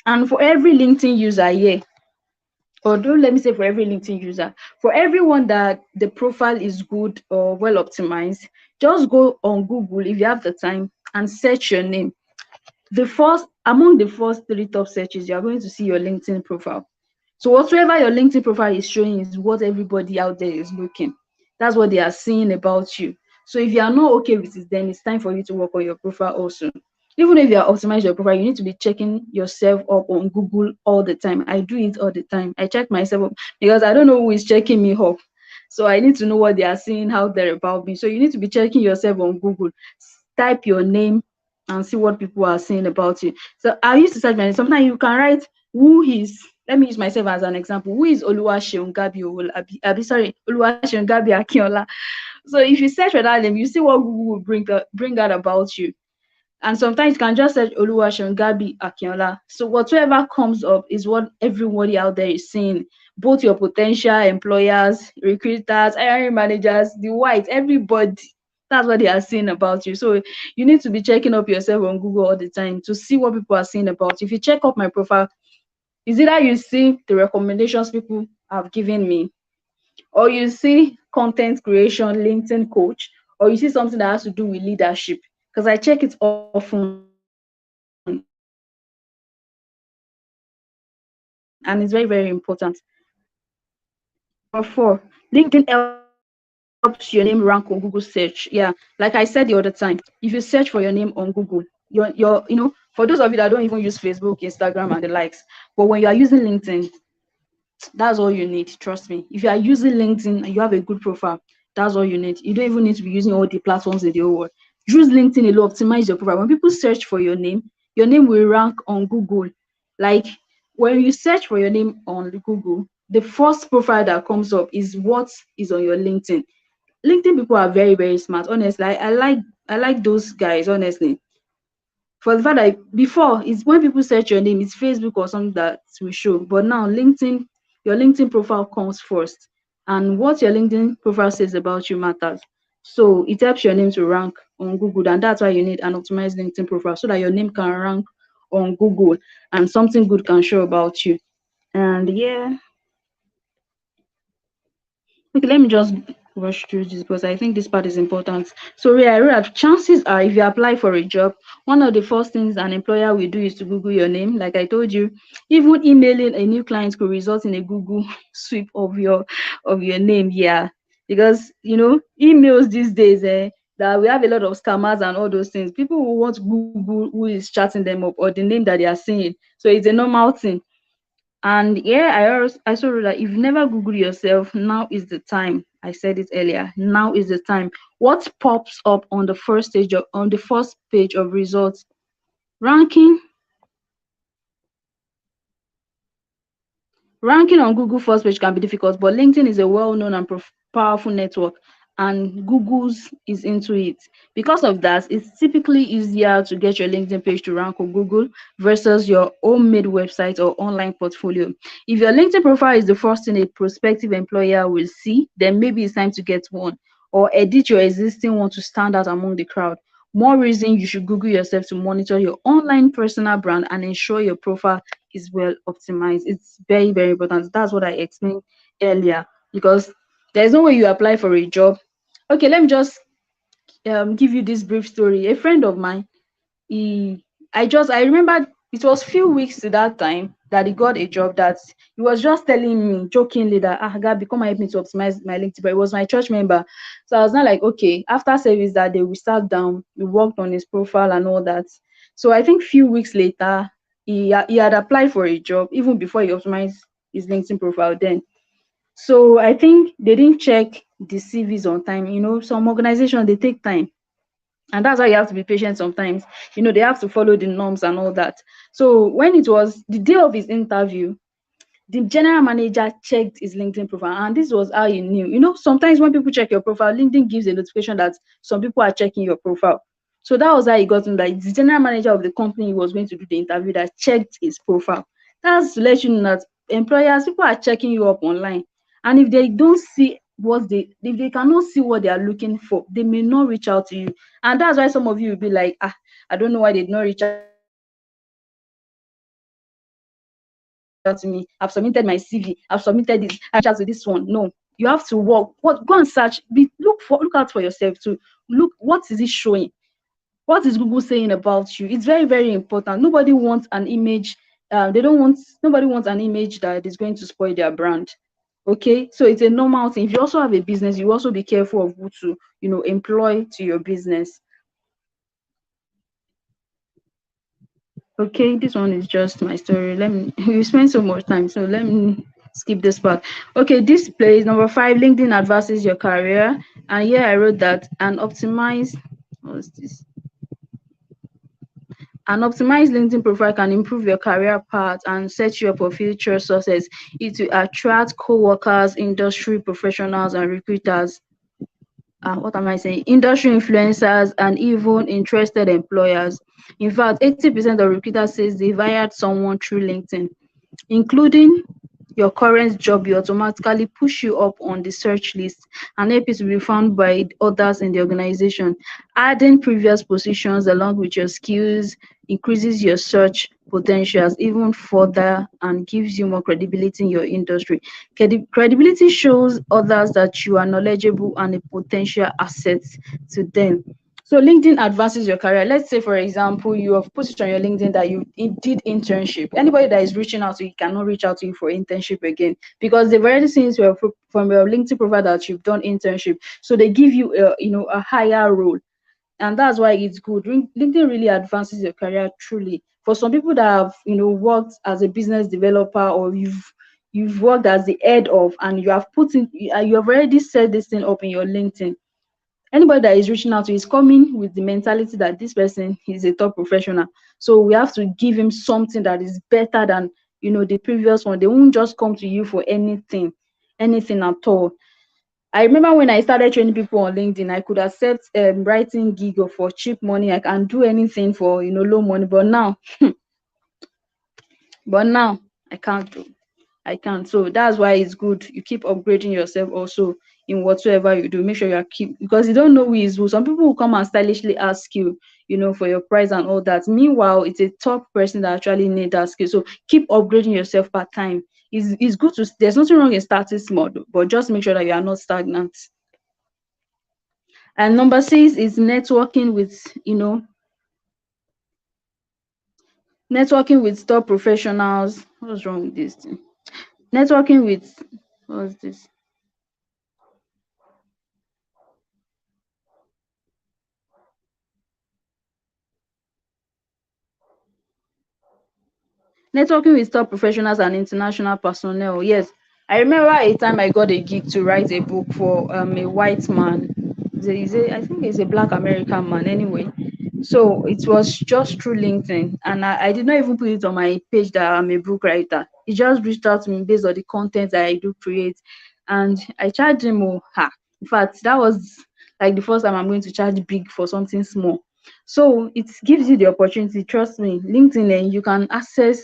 And for every LinkedIn user here, or don't let me say for every LinkedIn user, for everyone that the profile is good or well optimized, just go on Google if you have the time and search your name. Among the first 3 top searches, you are going to see your LinkedIn profile. So whatever your LinkedIn profile is showing is what everybody out there is looking. That's what they are seeing about you. So if you are not okay with it, then it's time for you to work on your profile also. Even if you are optimizing your profile, you need to be checking yourself up on Google all the time. I do it all the time. I check myself up because I don't know who is checking me up. So I need to know what they are saying out there about me. So you need to be checking yourself on Google. Type your name and see what people are saying about you. So I used to search my name. Sometimes you can write who is, let me use myself as an example. Who is Oluwaseun Gabi Abi, sorry, Oluwaseun Gabi Akinola. So if you search for that name, you see what Google will bring out about you. And sometimes you can just search Oluwaseun Gabi Akinola. So whatever comes up is what everybody out there is saying. Both your potential employers, recruiters, hiring managers, the whites, everybody. That's what they are saying about you. So you need to be checking up yourself on Google all the time to see what people are saying about you. If you check up my profile, is either you see the recommendations people have given me, or you see content creation, LinkedIn coach, or you see something that has to do with leadership. Because I check it often and it's very, very important. Number four, LinkedIn helps your name rank on Google search. Yeah, like I said the other time, if you search for your name on Google, for those of you that don't even use Facebook, Instagram, and the likes, but when you are using LinkedIn, that's all you need. Trust me. If you are using LinkedIn and you have a good profile, that's all you need. You don't even need to be using all the platforms in the whole world. Use LinkedIn alone, optimize your profile. When people search for your name will rank on Google. Like when you search for your name on Google, the first profile that comes up is what is on your LinkedIn. LinkedIn people are very, very smart. Honestly, I like those guys, honestly. For the fact that before it's when people search your name, it's Facebook or something that will show. But now LinkedIn, your LinkedIn profile comes first. And what your LinkedIn profile says about you matters. So it helps your name to rank on Google. And that's why you need an optimized LinkedIn profile so that your name can rank on Google and something good can show about you. And yeah, okay, let me just rush through this because I think this part is important. So, yeah, I wrote that chances are if you apply for a job, one of the first things an employer will do is to Google your name. Like I told you, even emailing a new client could result in a Google sweep of your name. Yeah, because emails these days, that we have a lot of scammers and all those things. People will want to Google who is chatting them up or the name that they are saying. So it's a normal thing. And yeah, I also wrote that if you never Google yourself, now is the time. I said it earlier. Now is the time. What pops up on the first page of results? Ranking Ranking on Google first page can be difficult, but LinkedIn is a well-known and powerful network, and Google's is into it. Because of that, it's typically easier to get your LinkedIn page to rank on Google versus your homemade website or online portfolio. If your LinkedIn profile is the first thing a prospective employer will see, then maybe it's time to get one or edit your existing one to stand out among the crowd. More reason you should Google yourself to monitor your online personal brand and ensure your profile is well optimized. It's very, very important. That's what I explained earlier because there's no way you apply for a job. Okay, let me just give you this brief story. A friend of mine, he I remember it was few weeks to that time that he got a job that he was just telling me jokingly that Gabi, come and help me to optimize my LinkedIn. But it was my church member. So I was not like, okay, after service that day we sat down, we worked on his profile and all that. So I think few weeks later, he had applied for a job even before he optimized his LinkedIn profile then. So I think they didn't check the CVs on time. Some organizations they take time, and that's why you have to be patient sometimes. They have to follow the norms and all that. So when it was the day of his interview, the general manager checked his LinkedIn profile, and this was how he knew. Sometimes when people check your profile, LinkedIn gives a notification that some people are checking your profile. So that was how he got in, that the general manager of the company he was going to do the interview that checked his profile. That's to let you know that employers, people are checking you up online, and if they don't see if they cannot see what they are looking for, they may not reach out to you. And that's why some of you will be like, I don't know why they did not reach out to me. I've submitted my CV, I've submitted this, I reach out to this one. No, you have to work. Go and search. Look out for yourself too. Look, what is it showing? What is Google saying about you? It's very, very important. Nobody wants an image. Nobody wants an image that is going to spoil their brand. Okay, so it's a normal thing. If you also have a business, you also be careful of who to, employ to your business. Okay, this one is just my story. Let me you spend so much time, so let me skip this part. Okay, this place number 5, LinkedIn advances your career. And here I wrote that what's this? An optimized LinkedIn profile can improve your career path and set you up for future success. It will attract co-workers, industry professionals, and recruiters. What am I saying? Industry influencers and even interested employers. In fact, 80% of recruiters says they've hired someone through LinkedIn, including your current job. You automatically push you up on the search list and help you to be found by others in the organization. Adding previous positions along with your skills increases your search potentials even further and gives you more credibility in your industry. Credibility shows others that you are knowledgeable and a potential asset to them. So LinkedIn advances your career. Let's say, for example, you have put it on your LinkedIn that you did internship. Anybody that is reaching out to you cannot reach out to you for internship again because they've already seen from your LinkedIn profile that you've done internship. So they give you a higher role, and that's why it's good. LinkedIn really advances your career truly. For some people that have worked as a business developer, or you've worked as the head of, and you have already set this thing up in your LinkedIn. Anybody that is reaching out to is coming with the mentality that this person is a top professional. So we have to give him something that is better than the previous one. They won't just come to you for anything at all. I remember when I started training people on LinkedIn, I could accept writing gig or for cheap money. I can do anything for low money, but now I can't do. I can't. So that's why it's good you keep upgrading yourself also in whatsoever you do. Make sure you are keep, because you don't know who is who. Some people will come and stylishly ask you, for your price and all that. Meanwhile, it's a top person that actually need that skill. So keep upgrading yourself part time. It's good to. There's nothing wrong in starting small, but just make sure that you are not stagnant. And number 6 is networking with top professionals. What's wrong with this thing? Networking with what's this? Networking with top professionals and international personnel. Yes, I remember a time I got a gig to write a book for a white man. I think he's a black American man anyway. So it was just through LinkedIn, and I did not even put it on my page that I'm a book writer. He just reached out to me based on the content that I do create, and I charged him. In fact, that was like the first time I'm going to charge big for something small. So it gives you the opportunity. Trust me, LinkedIn, you can access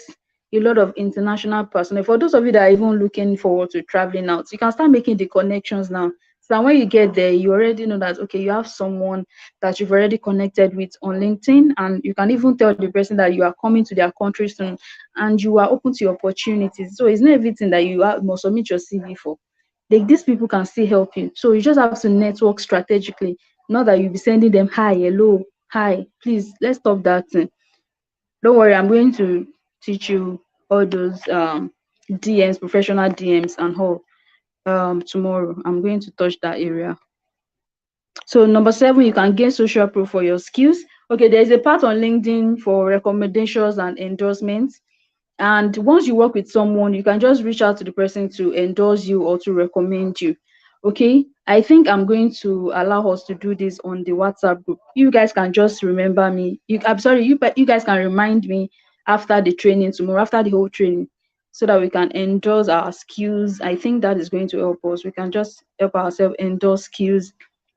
a lot of international personnel. For those of you that are even looking forward to traveling out, you can start making the connections now. So that when you get there, you already know that okay, you have someone that you've already connected with on LinkedIn, and you can even tell the person that you are coming to their country soon, and you are open to opportunities. So it's not everything that must submit your CV for. Like these people can still help you. So you just have to network strategically. Not that you'll be sending them hi, hello, hi. Please, let's stop that thing. Don't worry, I'm going to teach you all those DMs, professional DMs and all tomorrow. I'm going to touch that area. So number 7, you can gain social proof for your skills. Okay, there's a part on LinkedIn for recommendations and endorsements. And once you work with someone, you can just reach out to the person to endorse you or to recommend you. Okay, I think I'm going to allow us to do this on the WhatsApp group. You guys can just remember me. I'm sorry, you guys can remind me after the training tomorrow, after the whole training, so that we can endorse our skills. I think that is going to help us. We can just help ourselves endorse skills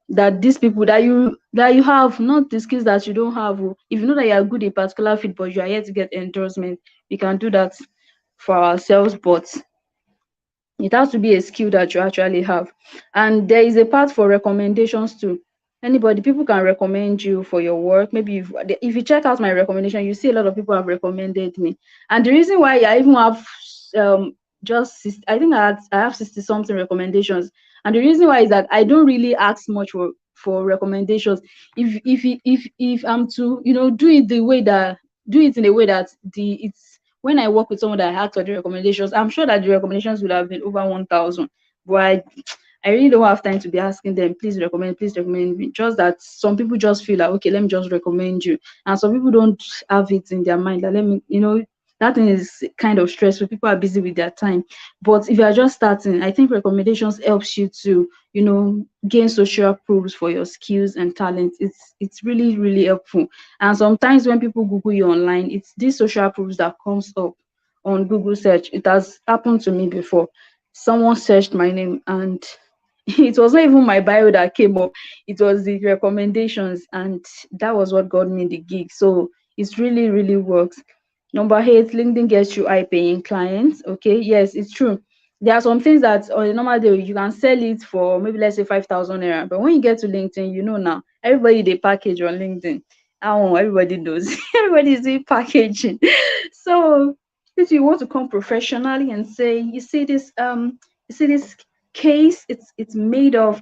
that these people that you have, not the skills that you don't have. If you know that you are good in particular field but you are yet to get endorsement, we can do that for ourselves, but it has to be a skill that you actually have. And there is a part for recommendations too. Anybody, people can recommend you for your work. Maybe if you check out my recommendation, you see a lot of people have recommended me. And the reason why I even have I think I have 60 something recommendations. And the reason why is that I don't really ask much for recommendations. If I'm to do it in a way that the it's when I work with someone that I asked for the recommendations, I'm sure that the recommendations would have been over 1,000. But I really don't have time to be asking them, please recommend me. Just that some people just feel like, okay, let me just recommend you. And some people don't have it in their mind that let me, that thing is kind of stressful. People are busy with their time. But if you are just starting, I think recommendations helps you to, gain social proofs for your skills and talents. It's really, really helpful. And sometimes when people Google you online, it's these social proofs that comes up on Google search. It has happened to me before. Someone searched my name and it was not even my bio that came up, it was the recommendations, and that was what got me the gig. So it really, really works. Number 8, LinkedIn gets you high paying clients. Okay, yes, it's true. There are some things that on a normal day you can sell it for maybe, let's say, 5,000 naira, but when you get to LinkedIn, now everybody they package on LinkedIn. Everybody knows. Everybody is doing packaging. So if you want to come professionally and say, you see this case, it's made of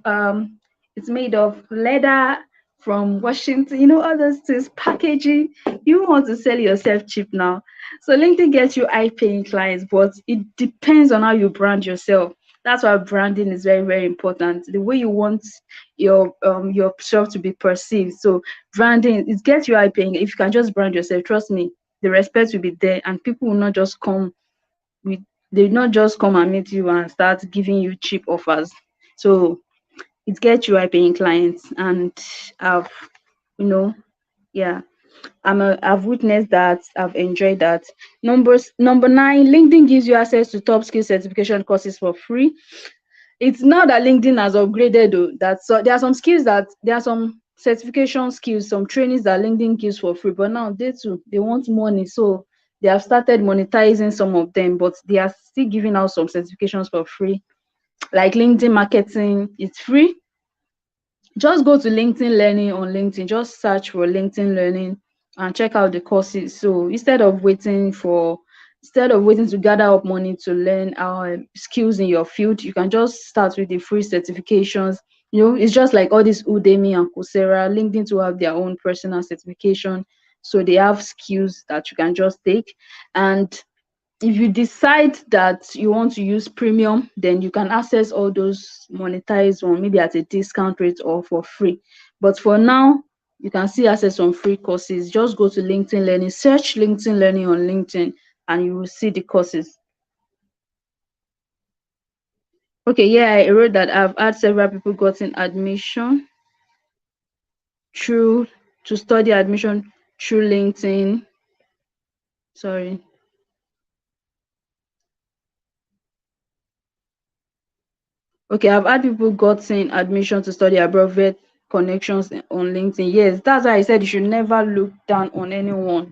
leather from Washington, all those things, packaging. You want to sell yourself cheap now. So LinkedIn gets you high paying clients, but it depends on how you brand yourself. That's why branding is very, very important. The way you want yourself to be perceived. So branding, it gets you high paying. If you can just brand yourself, trust me, the respect will be there, and people will not just come with they will not just come and meet you and start giving you cheap offers. So it gets you high paying clients, and I've you know yeah, I've witnessed that. I've enjoyed that. Number 9, LinkedIn gives you access to top skill certification courses for free. It's now that LinkedIn has upgraded though. So there are some certification skills, some trainings that LinkedIn gives for free, but now they want money. So they have started monetizing some of them, but they are still giving out some certifications for free. Like LinkedIn marketing, it's free. Just go to LinkedIn Learning on LinkedIn, just search for LinkedIn Learning and check out the courses. So instead of waiting to gather up money to learn our skills in your field, you can just start with the free certifications. It's just like all this Udemy and Coursera. LinkedIn to have their own personal certification, so they have skills that you can just take. And if you decide that you want to use premium, then you can access all those monetized one, maybe at a discount rate or for free. But for now, you can still access some free courses. Just go to LinkedIn Learning, search LinkedIn Learning on LinkedIn, and you will see the courses. Okay, yeah, I wrote that I've had several people gotten admission through to study admission through LinkedIn. Sorry. Okay, I've had people gotten admission to study abroad via connections on LinkedIn. Yes, that's why I said you should never look down on anyone.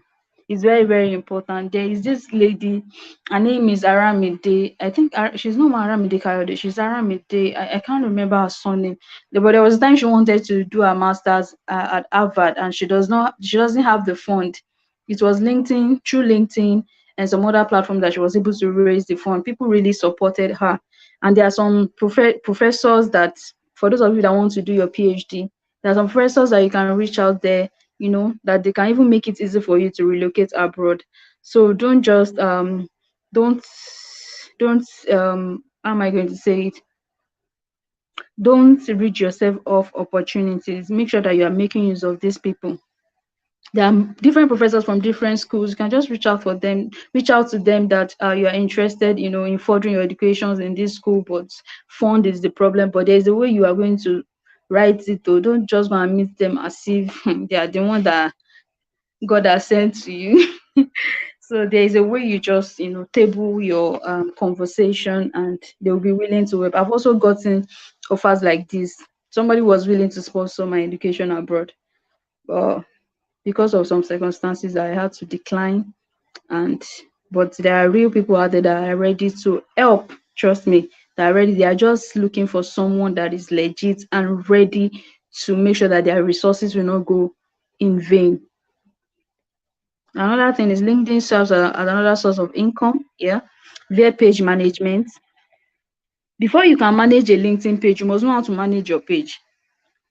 It's very, very important. There is this lady, her name is Aramide. I think she's not Aramide Kayode, she's Aramide. I can't remember her surname. But there was a time she wanted to do her master's at Harvard, and she doesn't have the fund. It was LinkedIn, through LinkedIn and some other platform that she was able to raise the fund. People really supported her, and there are some professors that, for those of you that want to do your PhD, there are some professors that you can reach out there, that they can even make it easy for you to relocate abroad. So don't just don't don't how am I going to say it? Don't rid yourself of opportunities. Make sure that you are making use of these people. There are different professors from different schools. You can just reach out to them that you are interested, in furthering your educations in this school, but fund is the problem. But there's a way you are going to write it, though. Don't just go and meet them as if they are the one that God has sent to you. So there is a way you just, table your conversation, and they'll be willing to help. I've also gotten offers like this. Somebody was willing to sponsor my education abroad, but because of some circumstances, I had to decline. And but there are real people out there that are ready to help. Trust me, they are just looking for someone that is legit and ready to make sure that their resources will not go in vain. Another thing is LinkedIn serves as another source of income. Yeah, via page management. Before you can manage a LinkedIn page, you must know how to manage your page.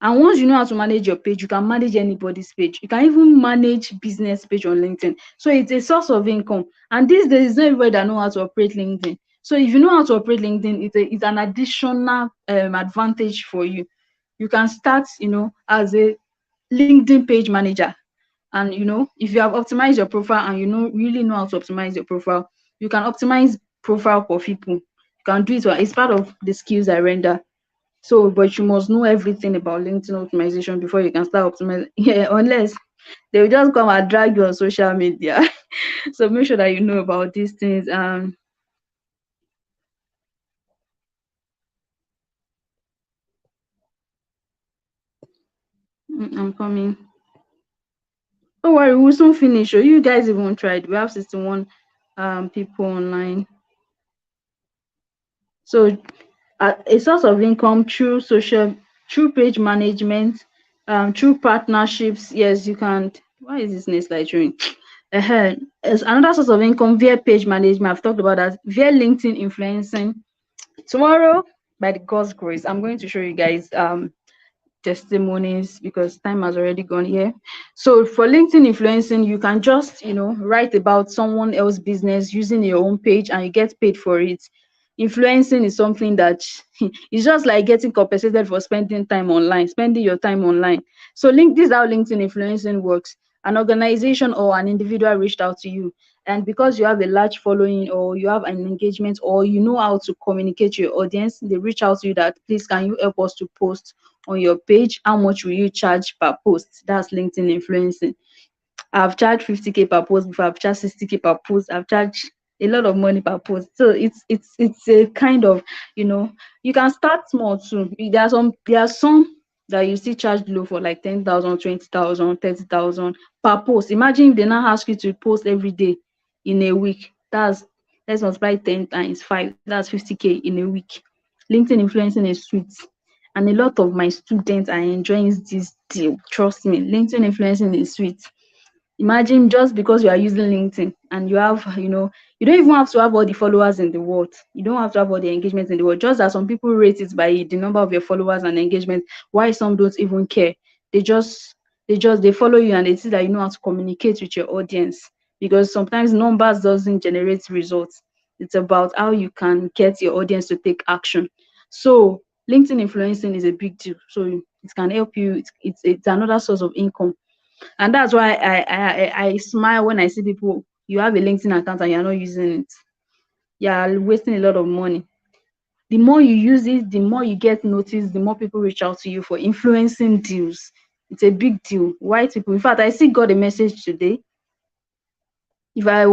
And once you know how to manage your page, you can manage anybody's page. You can even manage business page on LinkedIn. So it's a source of income. And these days, it's not everybody that know how to operate LinkedIn. So if you know how to operate LinkedIn, it's an additional advantage for you. You can start, as a LinkedIn page manager. And if you have optimized your profile and really know how to optimize your profile, you can optimize profile for people. You can do it. It's part of the skills I render. So, but you must know everything about LinkedIn optimization before you can start optimizing. Yeah, unless they will just come and drag you on social media. So make sure that you know about these things. I'm coming. Don't worry, we'll soon finish. Oh, you guys even tried. We have 61 people online. So a source of income through through page management, through partnerships. Yes, you can. Why is this next slide showing? As another source of income via page management. I've talked about that via LinkedIn influencing. Tomorrow, by the God's grace, I'm going to show you guys testimonies because time has already gone here. So for LinkedIn influencing, you can just write about someone else's business using your own page and you get paid for it. Influencing is something that it's just like getting compensated for spending your time online. So this is how LinkedIn influencing works. An organization or an individual reached out to you, and because you have a large following or you have an engagement or you know how to communicate to your audience, they reach out to you that please can you help us to post on your page? How much will you charge per post? That's LinkedIn influencing. I've charged 50K per post before. I've charged 60K per post. I've charged a lot of money per post. So it's a kind of, you can start small too. There are some that you see charged low for like 10,000, 20,000, 30,000 per post. Imagine if they now ask you to post every day in a week. Let's multiply 10 times 5. That's 50K in a week. LinkedIn influencing is sweet. And a lot of my students are enjoying this deal. Trust me, LinkedIn influencing is sweet. Imagine just because you are using LinkedIn and you have, you don't even have to have all the followers in the world. You don't have to have all the engagement in the world. Just that some people rate it by the number of your followers and engagement. Why some don't even care. They just they follow you and they see that you know how to communicate with your audience. Because sometimes numbers doesn't generate results. It's about how you can get your audience to take action. So LinkedIn influencing is a big deal. So it can help you. It's another source of income, and that's why I smile when I see people. You have a LinkedIn account and you're not using it. You're wasting a lot of money. The more you use it, the more you get noticed, the more people reach out to you for influencing deals. It's a big deal. White people. In fact, I still got a message today. If I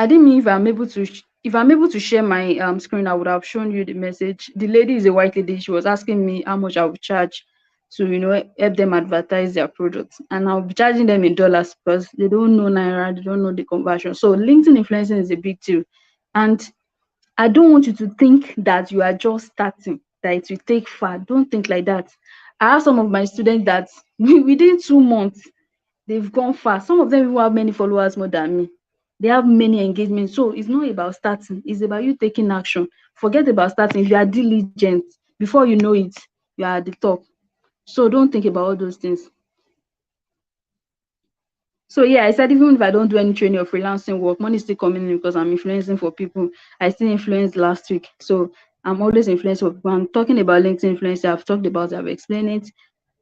didn't mean if I'm able to share my screen, I would have shown you the message. The lady is a white lady. She was asking me how much I would charge to help them advertise their products, and I'll be charging them in dollars because they don't know naira, they don't know the conversion. So LinkedIn influencing is a big deal, and I don't want you to think that you are just starting, that it will take far. Don't think like that. I have some of my students that within 2 months they've gone far. Some of them even have many followers more than me. They have many engagements. So it's not about starting, it's about you taking action. Forget about starting. If you are diligent, before you know it, you are at the top. So don't think about all those things. So yeah, I said even if I don't do any training or freelancing work, money is still coming in because I'm influencing for people. I still influenced last week. So I'm always influencing for people. I'm talking about LinkedIn influencer. I've talked about it, I've explained it.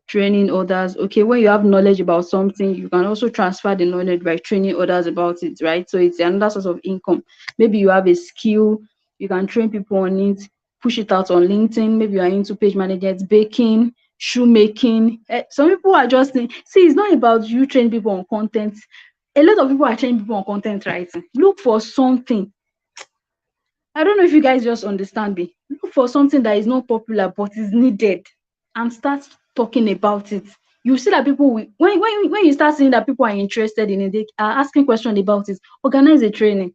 Training others. Okay, when you have knowledge about something, you can also transfer the knowledge by training others about it, right? So it's another source of income. Maybe you have a skill, you can train people on it, push it out on LinkedIn. Maybe you are into page management, baking, shoemaking. Some people are just see, it's not about you training people on content. A lot of people are training people on content writing. Look for something. I don't know if you guys just understand me. Look for something that is not popular but is needed and start talking about it. You see that people will, when you start seeing that people are interested in it, they are asking questions about it, organize a training.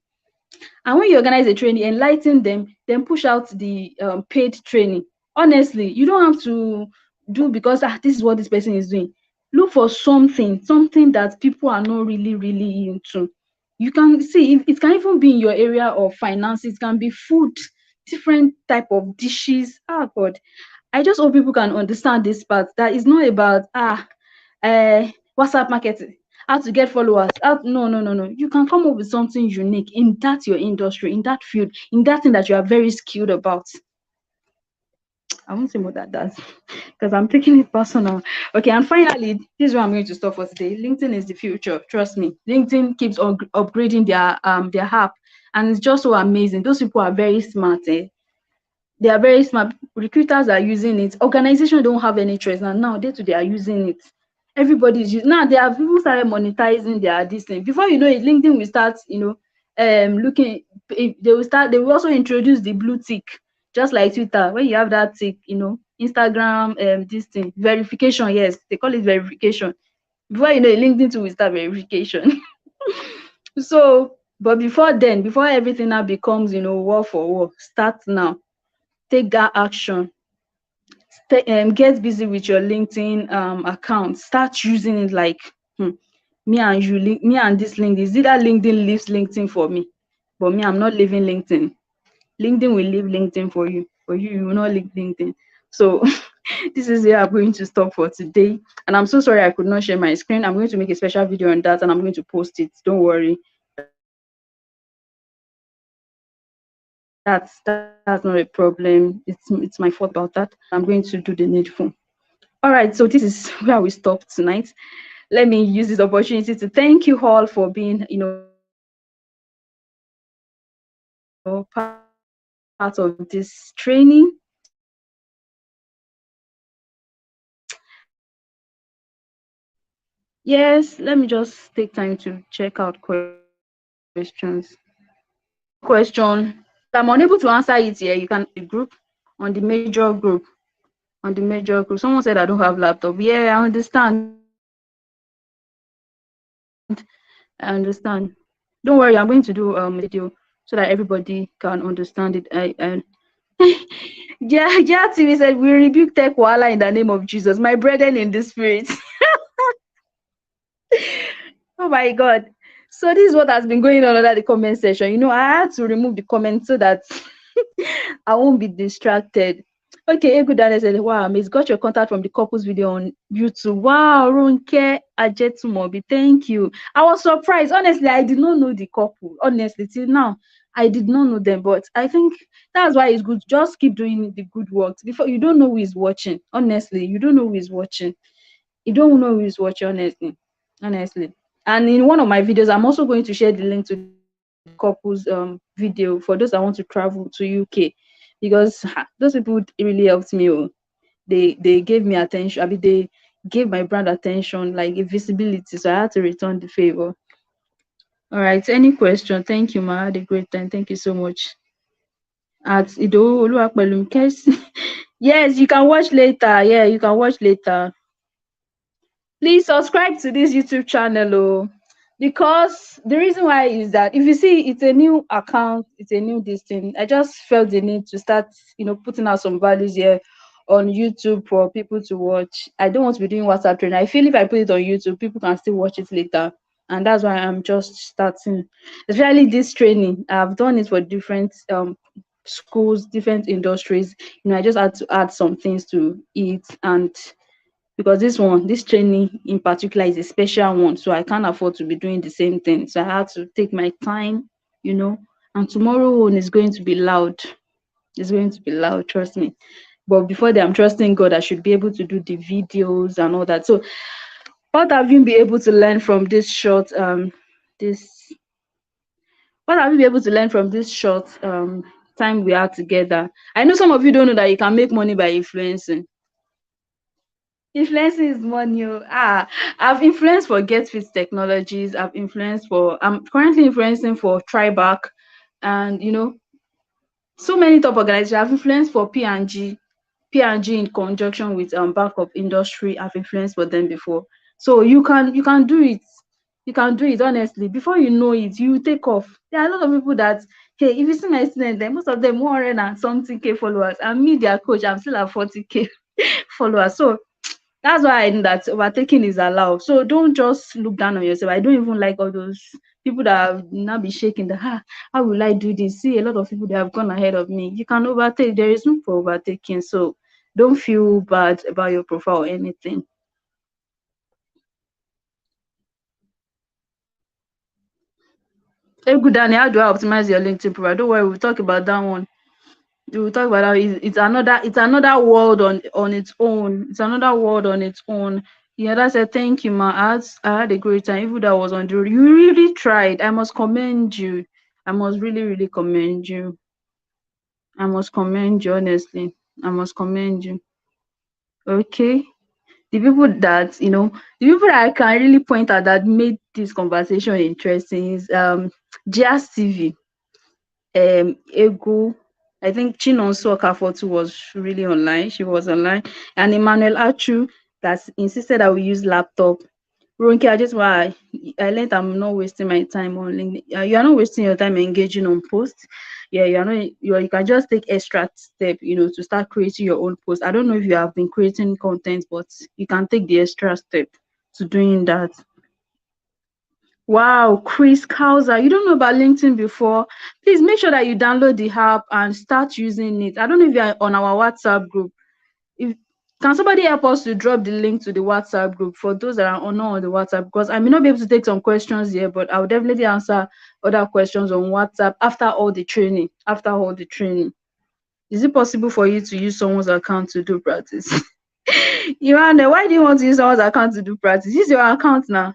And when you organize a training, enlighten them, then push out the paid training. Honestly, you don't have to do because this is what this person is doing. Look for something that people are not really into. You can see it can even be in your area of finance. It can be food, different type of dishes. Ah, God, I just hope people can understand this part, that it's not about WhatsApp marketing, how to get followers. No, no, no, no. You can come up with something unique in that your industry, in that field, in that thing that you are very skilled about. I won't say more than that because I'm taking it personal. Okay, and finally, this is where I'm going to stop for today. LinkedIn is the future. Trust me. LinkedIn keeps on upgrading their app, and it's just so amazing. Those people are very smart. They are very smart. Recruiters are using it. Organizations don't have any choice now. They are using it. Everybody is using now. They have people started monetizing their this thing. Before you know it, LinkedIn will start, looking. They will also introduce the blue tick, just like Twitter. When you have that tick, Instagram, this thing verification. Yes, they call it verification. Before you know it, LinkedIn too will start verification. So, but before then, before everything now becomes, war for war, start now. Take that action. Get busy with your LinkedIn account. Start using it like, me and you, me and this LinkedIn. Is either LinkedIn leaves LinkedIn for me, but me, I'm not leaving LinkedIn. LinkedIn will leave LinkedIn for you, but you will not leave LinkedIn. So this is where I'm going to stop for today. And I'm so sorry I could not share my screen. I'm going to make a special video on that and I'm going to post it. Don't worry. That's not a problem. It's my fault about that. I'm going to do the needful. All right, so this is where we stop tonight. Let me use this opportunity to thank you all for being, part of this training. Yes, let me just take time to check out questions. Question. I'm unable to answer it here. You can group on the major group. On the major group. Someone said I don't have laptop. Yeah, I understand. I understand. Don't worry, I'm going to do a video so that everybody can understand it. Yeah, TV said we rebuke tech wala in the name of Jesus, my brethren in the spirit. Oh my God. So this is what has been going on under the comment section. I had to remove the comments so that I won't be distracted. Okay, good. Daniel said, wow, Miss got your contact from the couples video on YouTube. Wow, Ronke Ajetumobi, thank you. I was surprised. Honestly, I did not know the couple. Honestly, till now, I did not know them. But I think that's why it's good. Just keep doing the good work. Before you don't know who is watching. Honestly, you don't know who is watching. You don't know who is watching, honestly. Honestly. And in one of my videos, I'm also going to share the link to the couples video for those that want to travel to UK, because those people really helped me. They gave me attention. I mean, they gave my brand attention, like a visibility. So I had to return the favor. All right. Any question? Thank you, ma. I had a great time. Thank you so much. At Ido Oluwapelumi. Yes, you can watch later. Yeah, you can watch later. Please subscribe to this YouTube channel, because the reason why is that if you see, it's a new account, it's a new this thing. I just felt the need to start, putting out some values here on YouTube for people to watch. I don't want to be doing WhatsApp training. I feel if I put it on YouTube, people can still watch it later. And that's why I'm just starting, especially this training. I've done it for different schools, different industries. I just had to add some things to it, and because this training in particular is a special one, so I can't afford to be doing the same thing. So I had to take my time, and tomorrow one is going to be loud. It's going to be loud, trust me. But before that, I'm trusting God I should be able to do the videos and all that. So what have you been able to learn from this short this what have you been able to learn from this short time we are together? I know some of you don't know that you can make money by influencing. Influencing is money. I've influenced for Get Fit Technologies. I'm currently influencing for Tribac, and so many top organizations. I've influenced for P&G in conjunction with Bank of Industry. I've influenced for them before. So you can do it. You can do it, honestly. Before you know it, you take off. There are a lot of people that, hey, if you see my students, then most of them 100 and something K followers. And me, their coach, I'm still at 40K followers. So that's why I know that overtaking is allowed. So don't just look down on yourself. I don't even like all those people that have now be shaking the how will I do this? See, a lot of people that have gone ahead of me. You can overtake. There is room for overtaking. So Don't feel bad about your profile or anything. Hey, good Danny, how do I optimize your LinkedIn profile? Don't worry, we'll talk about that one. We'll talk about that. It's another world on its own. It's another world on its own. Yeah, that's a thank you, ma. I had a great time. Even though I was on the road, you really tried. I must commend you. I must really, really commend you. I must commend you, honestly. I must commend you. Okay. The people that the people that I can really point at that made this conversation interesting is Jazz TV, Egu. I think Chinonso Okafotu was really online. She was online, and Emmanuel Achu that insisted that we use laptop. Ronke, I just why I learned I'm not wasting my time on LinkedIn. You are not wasting your time engaging on posts. Yeah, you are not. You can just take extra step, to start creating your own post. I don't know if you have been creating content, but you can take the extra step to doing that. Wow, Chris Kauser, you don't know about LinkedIn before? Please make sure that you download the app and start using it. I don't know if you're on our WhatsApp group. If Can somebody help us to drop the link to the WhatsApp group for those that are not on the WhatsApp? Because I may not be able to take some questions here, but I'll definitely answer other questions on WhatsApp after all the training. After all the training. Is it possible for you to use someone's account to do practice? Ivana, why do you want to use someone's account to do practice? Use your account now.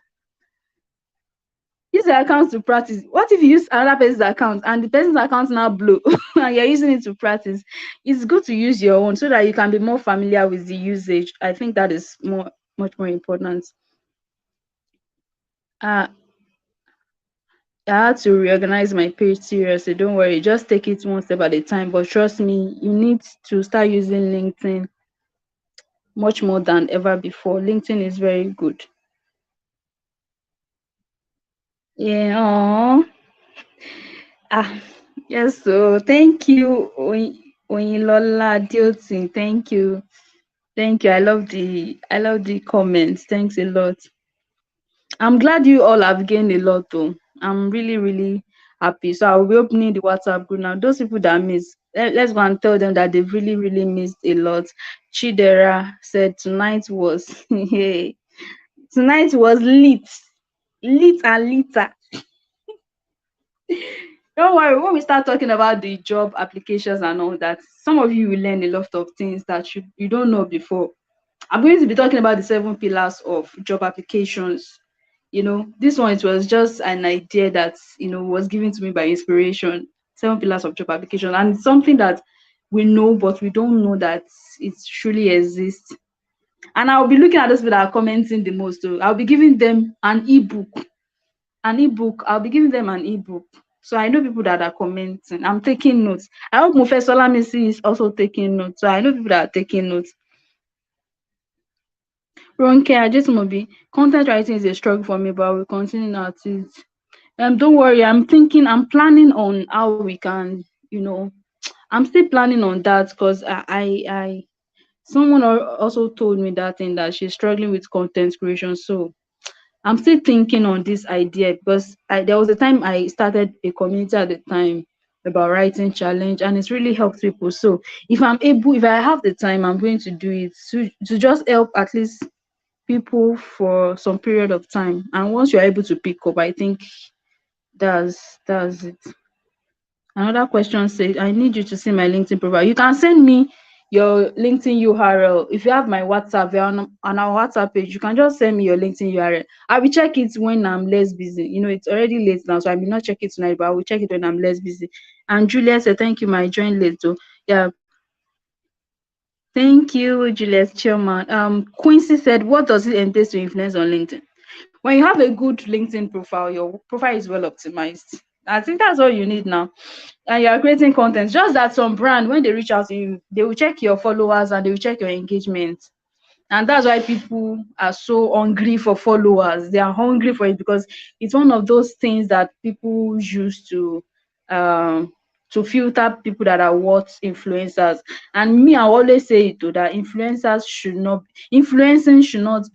Use your account to practice. What if you use another person's account and the person's account now blow and you're using it to practice? It's good to use your own so that you can be more familiar with the usage. I think that is much more important. Uh, I had to reorganize my page seriously. Don't worry, just take it one step at a time. But trust me, you need to start using LinkedIn much more than ever before. LinkedIn is very good. Yeah. Aw. Ah, yes. So thank you, Oyilola Diotin. Thank you. Thank you. I love the comments. Thanks a lot. I'm glad you all have gained a lot though. I'm really, really happy. So I'll be opening the WhatsApp group now. Those people that miss, let's go and tell them that they've really, really missed a lot. Chidera said tonight was tonight was lit. Lit and litter. Don't worry, when we start talking about the job applications and all that, some of you will learn a lot of things that you don't know before. I'm going to be talking about the 7 pillars of job applications. This one, it was just an idea that was given to me by inspiration. 7 pillars of job application, and it's something that we know, but we don't know that it truly exists. And I'll be looking at those people that are commenting the most. So I'll be giving them an ebook. I'll be giving them an ebook. So I know people that are commenting. I'm taking notes. I hope Professor Lamisi is also taking notes. So I know people that are taking notes. Ronke, I just want to be content writing is a struggle for me, but I will continue at it. Don't worry, I'm planning on how we can, I'm still planning on that because someone also told me that thing that she's struggling with content creation. So I'm still thinking on this idea because there was a time I started a community at the time about writing challenge, and it's really helped people. So if I have the time, I'm going to do it to just help at least people for some period of time. And once you're able to pick up, I think that's it. Another question says, I need you to see my LinkedIn profile. You can send me your LinkedIn URL. If you have my WhatsApp, you're on our WhatsApp page, you can just send me your LinkedIn URL. I will check it when I'm less busy. It's already late now, so I may not check it tonight, but I will check it when I'm less busy. And Julia said, thank you, my join late. So yeah, thank you, Juliet Chairman. Quincy said, what does it entail to influence on LinkedIn? When you have a good LinkedIn profile, your profile is well optimized. I think that's all you need now. And you are creating content. Just that some brand, when they reach out to you, they will check your followers and they will check your engagement. And that's why people are so hungry for followers. They are hungry for it because it's one of those things that people use um to filter people that are what influencers. And me, I always say it too, that influencing should not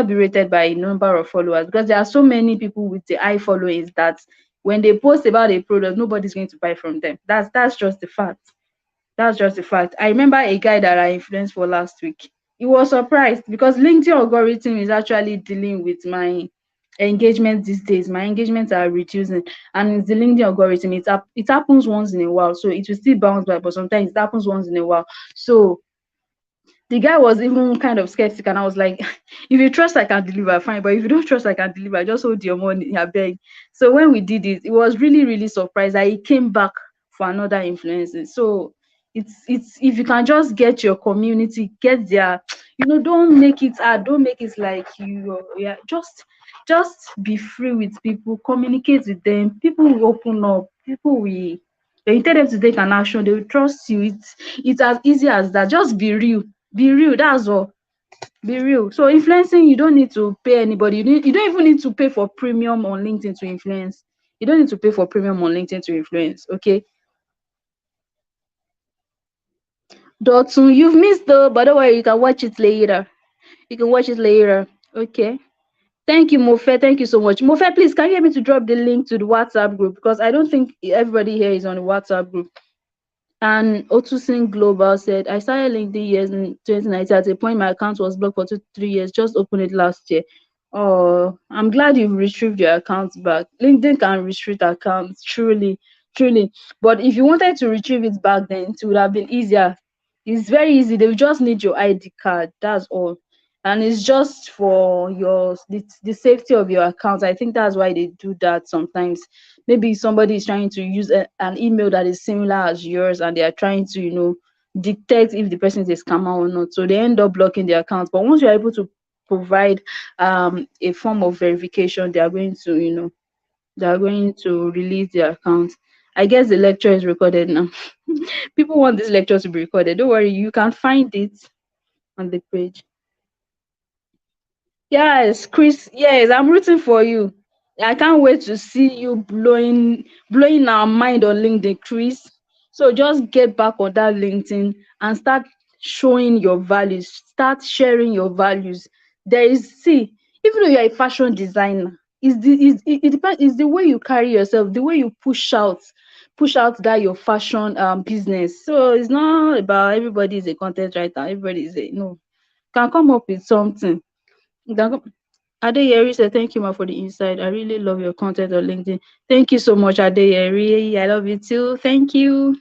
be rated by number of followers, because there are so many people with the high followings that when they post about a product, nobody's going to buy from them. That's just the fact. That's just the fact. I remember a guy that I influenced for last week. He was surprised because LinkedIn algorithm is actually dealing with my engagement these days. My engagements are reducing, and it's the LinkedIn algorithm. It happens once in a while, so it will still bounce back, but sometimes it happens once in a while. So the guy was even kind of skeptical, and I was like, if you trust I can deliver, fine, but if you don't trust I can deliver, just hold your money, I beg. So when we did it, it was really really surprised that he came back for another influencer. So it's if you can just get your community, get their, don't make it hard, don't make it like yeah, just be free with people, communicate with them. People will open up, people will, you tell them to take an action, they will trust you. It's as easy as that. Just be real, that's all. Be real. So influencing, you don't need to pay anybody. You don't even need to pay for premium on LinkedIn to influence. You don't need to pay for premium on LinkedIn to influence. Okay. Dotun, you've missed though, but don't worry, you can watch it later. You can watch it later. Okay. Thank you, Mofe. Thank you so much. Mofe, please, can you help me to drop the link to the WhatsApp group? Because I don't think everybody here is on the WhatsApp group. And Otusin Global said, I started LinkedIn years in 2019. At a point, my account was blocked for 2, 3 years. Just opened it last year. Oh, I'm glad you've retrieved your account back. LinkedIn can restrict accounts, truly, truly. But if you wanted to retrieve it back then, it would have been easier. It's very easy. They will just need your ID card. That's all. And it's just for the safety of your account. I think that's why they do that sometimes. Maybe somebody is trying to use an email that is similar as yours, and they are trying to detect if the person is a scammer or not, so they end up blocking the account. But once you're able to provide a form of verification, they are going to release the account. I guess the lecture is recorded now. People want this lecture to be recorded. Don't worry, you can find it on the page. Yes, Chris. Yes, I'm rooting for you. I can't wait to see you blowing our mind on LinkedIn, Chris. So just get back on that LinkedIn and start showing your values. Start sharing your values. See, even though you're a fashion designer, it depends. It's the way you carry yourself, the way you push out that your fashion business. So it's not about everybody is a content writer. Everybody is a no. Can come up with something. Adeyeri said, thank you, ma, for the insight. I really love your content on LinkedIn. Thank you so much, Adeyeri. I love you too. Thank you.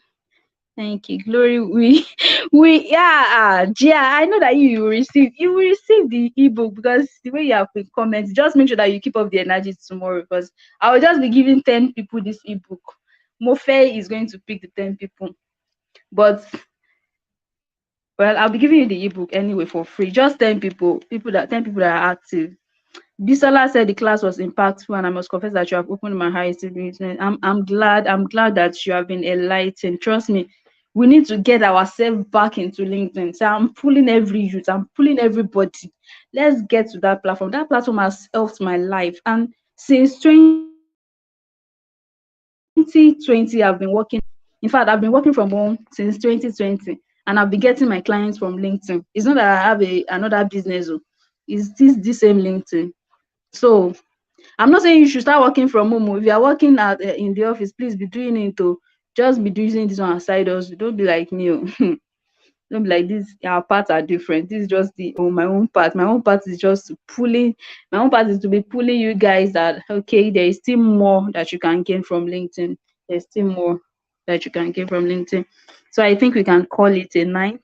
Thank you. Glory, Gia, I know that you will receive the ebook, because the way you have been comments, just make sure that you keep up the energy tomorrow, because I will just be giving 10 people this ebook. Mofe is going to pick the 10 people. But, well, I'll be giving you the ebook anyway for free. Just 10 people, 10 people that are active. Bisola said the class was impactful, and I must confess that you have opened my eyes to the internet. I'm glad that you have been enlightened. Trust me, we need to get ourselves back into LinkedIn. So I'm pulling every youth, I'm pulling everybody. Let's get to that platform. That platform has helped my life. And since 2020, I've been working. In fact, I've been working from home since 2020, and I've been getting my clients from LinkedIn. It's not that I have another business. It's this same LinkedIn. So I'm not saying you should start working from home. If you are working in the office, please be doing it to just be doing this on side also. Don't be like me. Don't be like this. Our parts are different. This is just my own part. My own part is just pulling. My own part is to be pulling you guys that okay, there is still more that you can gain from LinkedIn. There's still more that you can gain from LinkedIn. So I think we can call it a night.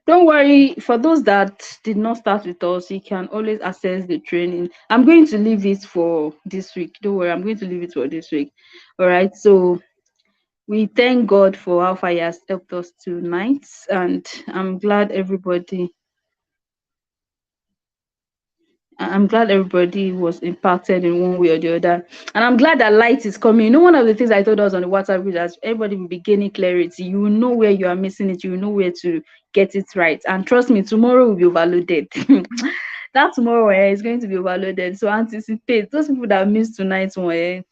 Don't worry, for those that did not start with us, you can always access the training. I'm going to leave it for this week. Don't worry, I'm going to leave it for this week. All right. So we thank God for how far He has helped us tonight, and I'm glad everybody was impacted in one way or the other. And I'm glad that light is coming. One of the things I told us on the WhatsApp group, that everybody will be gaining clarity. You will know where you are missing it. You will know where to get it right. And trust me, tomorrow will be overloaded. That tomorrow is going to be overloaded. So anticipate. Those people that missed tonight's one,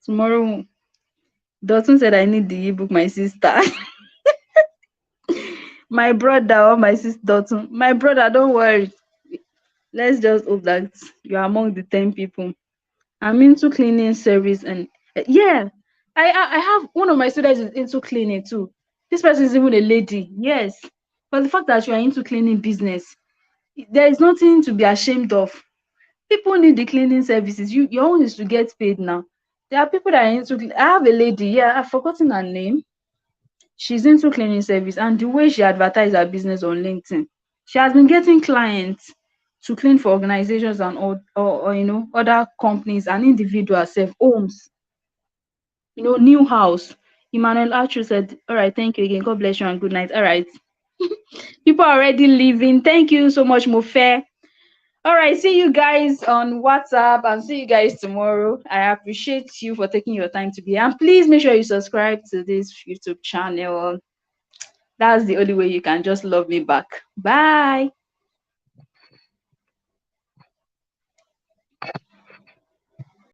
tomorrow. Dotun said, I need the ebook, my sister. My brother or my sister, Dotun. My brother, don't worry. Let's just hope that you're among the 10 people. I'm into cleaning service, and yeah, I have one of my students is into cleaning too. This person is even a lady. Yes. But the fact that you are into cleaning business, there is nothing to be ashamed of. People need the cleaning services. Your own is to get paid now. There are people that are into. I have a lady. Yeah, I've forgotten her name. She's into cleaning service, and the way she advertised her business on LinkedIn, she has been getting clients to clean for organizations and or other companies and individuals, self homes. New house. Emmanuel Archer said, "All right, thank you again. God bless you and good night." All right, people are already leaving. Thank you so much, Mofe. All right, see you guys on WhatsApp and see you guys tomorrow. I appreciate you for taking your time to be here. And please make sure you subscribe to this YouTube channel. That's the only way you can just love me back. Bye.